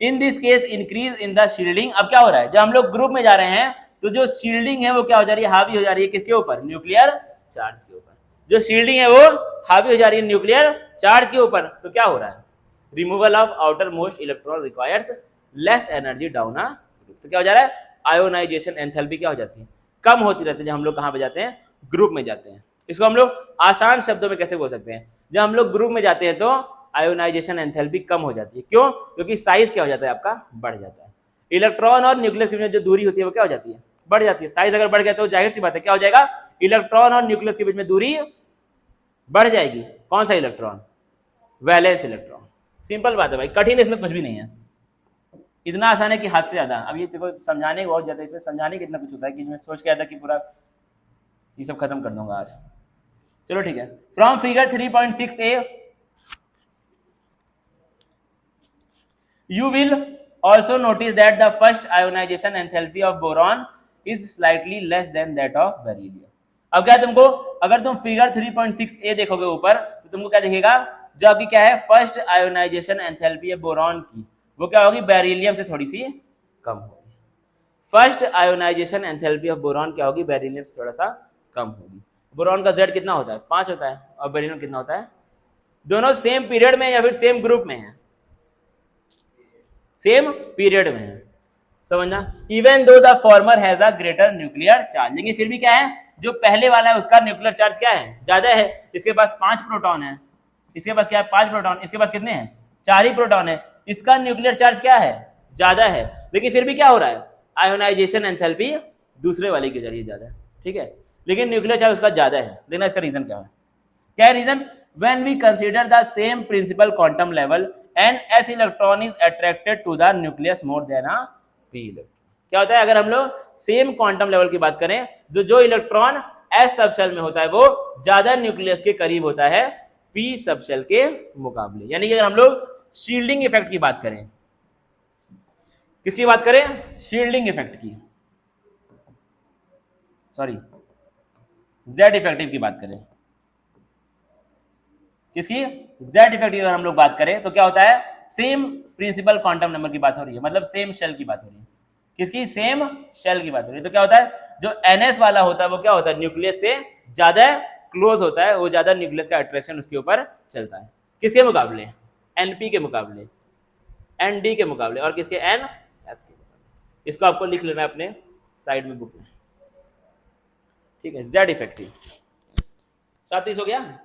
In this case, increase in the shielding. अब क्या हो रहा है, जब हम लोग ग्रुप में जा रहे हैं तो जो शील्डिंग है वो क्या हो जा रही है, हावी हो जा रही है किसके ऊपर, न्यूक्लियर चार्ज के ऊपर। जो शील्डिंग है वो हावी हो जा रही है न्यूक्लियर चार्ज के ऊपर, तो क्या हो रहा है, removal of outer most electron requires less energy down a group. तो क्या हो जा रहा है, आयोनाइजेशन एंथैल्पी क्या हो जाती है, कम होती रहती है जब हम लोग कहाँ पे जाते हैं, ग्रुप में जाते हैं। इसको हम लोग आसान शब्दों में कैसे बोल सकते हैं, जब हम लोग ग्रुप में जाते हैं तो आयोनाइजेशन एंथैल्पी कम हो जाती है। क्यों, क्योंकि साइज क्या हो जाता है आपका, बढ़ जाता है। इलेक्ट्रॉन और न्यूक्लियस के बीच में जो दूरी होती है वो क्या हो जाती है, बढ़ जाती है। साइज अगर बढ़ गया तो जाहिर सी बात है क्या हो जाएगा, इलेक्ट्रॉन और न्यूक्लियस के बीच में दूरी बढ़ जाएगी। कौन सा इलेक्ट्रॉन, वैलेंस इलेक्ट्रॉन। सिंपल बात है भाई, कठिन इसमें कुछ भी नहीं है, इतना आसान है कि हद से ज्यादा। अब ये देखो समझाने बहुत ज्यादा, इसमें समझाने कितना कुछ होता है कि मैं सोच के आया था कि पूरा ये सब खत्म कर दूंगा आज। चलो ठीक है, from figure 3.6a you will also notice that the first ionization enthalpy of boron is slightly less than that of beryllium. अब क्या तुमको, अगर तुम फिगर 3.6a देखोगे ऊपर तो तुमको क्या दिखेगा, जो अभी क्या है फर्स्ट आयोनाइजेशन एंथैल्पी है बोरॉन की, वो क्या होगी, बेरिलियम से थोड़ी सी कम होगी। First ionization enthalpy of boron क्या होगी, बेरिलियम से थोड़ा सा कम होगी। बोरॉन का Z कितना होता है, 5 होता है, और बेरिलियम कितना होता है, दोनों सेम पीरियड में या फिर सेम ग्रुप में है, सेम पीरियड में है, समझना। Even though the former has a greater nuclear charge, लेकिन फिर भी क्या है, जो पहले वाला है उसका न्यूक्लियर चार्ज क्या है, ज्यादा है। इसके पास 5 प्रोटॉन है, इसके पास क्या है 5 प्रोटॉन, इसके पास कितने हैं, 4 ही प्रोटॉन है। इसका न्यूक्लियर चार्ज क्या है, ज्यादा है, लेकिन फिर भी क्या हो रहा है, आयोनाइजेशन एंथैल्पी दूसरे वाले के जरिए ज्यादा है। ठीक है, लेकिन न्यूक्लियर चार्ज उसका ज्यादा है। देखना इसका रीजन क्या है, क्या है reason, when we consider the same principal quantum level and s electron is attracted to the nucleus more than a p electron। क्या होता है, अगर हम लोग सेम क्वांटम लेवल की बात करें तो जो इलेक्ट्रॉन s सबशेल में होता है वो ज्यादा न्यूक्लियस के करीब होता है p सबशेल के मुकाबले। यानी कि अगर हम लोग शील्डिंग इफेक्ट की बात करें, किसकी बात करें, शील्डिंग इफेक्ट की, सॉरी जेड इफेक्टिव की बात करें, किसकी, जेड इफेक्ट की अगर हम लोग बात करें तो क्या होता है, सेम प्रिंसिपल क्वांटम नंबर की बात हो रही है, मतलब सेम शेल की बात हो रही है, किसकी, सेम शेल की बात हो रही है। तो क्या होता है, जो एनएस वाला होता है वो क्या होता है, न्यूक्लियस से ज्यादा क्लोज होता है, वो ज्यादा न्यूक्लियस का अट्रैक्शन उसके ऊपर चलता है, किसके मुकाबले, एनपी के मुकाबले, एनडी के मुकाबले, और किसके, एन एफ के मुकाबले। इसको आपको लिख लेना है अपने साइड में बुक में, ठीक है, जेड इफेक्टिव। 37 हो गया।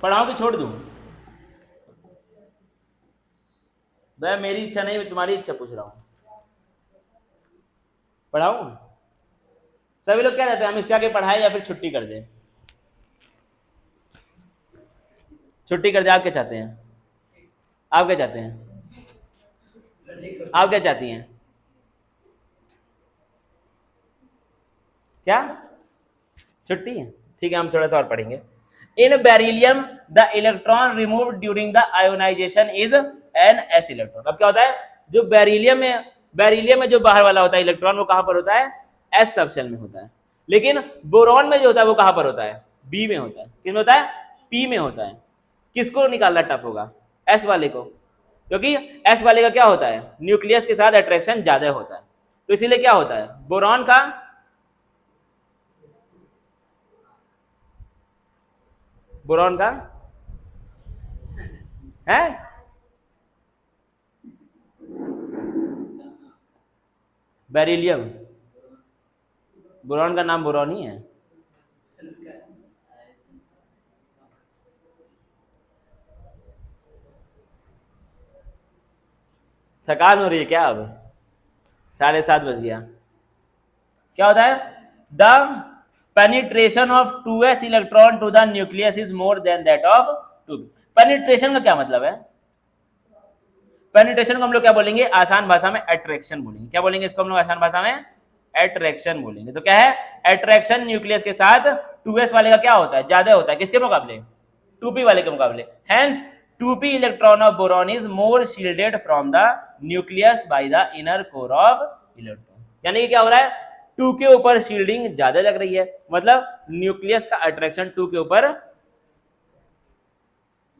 पढ़ाऊं कि छोड़ दूं? भाई मेरी इच्छा नहीं, मैं तुम्हारी इच्छा पूछ रहा हूं। पढ़ाऊं? सभी लोग क्या कहते हैं, हम इसके आगे पढ़ाए या फिर छुट्टी कर दें? छुट्टी कर दे। आप क्या चाहते हैं? आप क्या चाहते हैं? आप क्या चाहती हैं? क्या छुट्टी है? ठीक है, हम थोड़ा सा और पढ़ेंगे। In beryllium the electron remove during the ionisation is an s electron. अब क्या होता है, जो बेरिलियम में जो बाहर वाला होता है इलेक्ट्रॉन, वो कहां पर होता है? एस सब शेल में होता है। लेकिन बोरॉन में जो होता है वो कहां पर होता है? बी में होता है। किस में होता है? पी में होता है। किसको निकालना टफ होगा? एस वाले को, क्योंकि एस वाले का क्या होता है, न्यूक्लियस के साथ अट्रैक्शन ज्यादा होता है। तो इसीलिए क्या होता है, बोरॉन का है बेरिलियम। बोरॉन का नाम बोरॉन ही है। थकान हो रही है क्या? अब 7:30 बज गया। क्या होता है, the penetration of 2s electron to the nucleus is more than that of 2p। Penetration का क्या मतलब है? पेनिट्रेशन को हम लोग क्या बोलेंगे आसान भाषा में? अट्रैक्शन बोलेंगे। क्या बोलेंगे इसको हम लोग आसान भाषा में? अट्रैक्शन बोलेंगे। तो क्या है, अट्रैक्शन न्यूक्लियस के साथ 2s वाले का क्या होता है, ज्यादा होता है। किसके मुकाबले? 2p वाले के मुकाबले। Hence 2p electron of boron is more shielded from the nucleus by the inner core of electron. यानी कि क्या हो रहा है, 2 के ऊपर शील्डिंग ज्यादा लग रही है, मतलब न्यूक्लियस का अट्रैक्शन 2 के ऊपर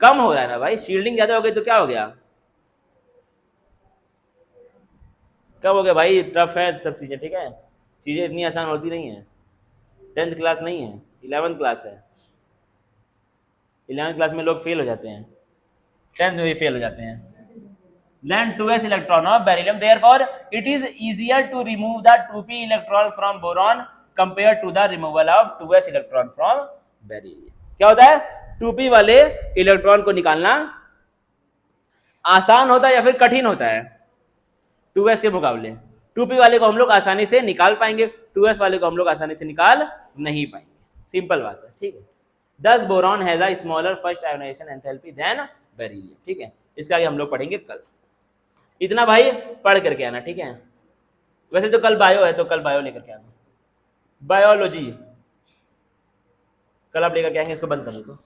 कम हो रहा है ना भाई। शील्डिंग ज्यादा हो गई तो क्या हो गया, कब हो गया भाई? टफ है सब चीजें, ठीक है, चीजें इतनी आसान होती नहीं है। 10th क्लास नहीं है, 11th क्लास है। 11th क्लास में लोग फेल हो जाते हैं, 10th में भी फेल हो जाते हैं। Then 2s electron of beryllium, therefore it is easier to remove the 2p electron from boron compared to the removal of 2s electron from beryllium। क्या होता है, 2p वाले इलेक्ट्रॉन को निकालना आसान होता है या फिर कठिन होता है? 2s के मुकाबले 2p वाले को हम लोग आसानी से निकाल पाएंगे, 2s वाले को हम लोग आसानी से निकाल नहीं पाएंगे। सिंपल बात है, ठीक है। Thus boron has a smaller first ionization enthalpy than beryllium। ठीक है, इसका आगे हम लोग पढ़ेंगे कल। इतना भाई पढ़ करके आना, ठीक है। वैसे तो कल बायो है, तो कल बायो लेकर के आना, बायोलॉजी कल आप लेकर के आएंगे। इसको बंद कर दो तो।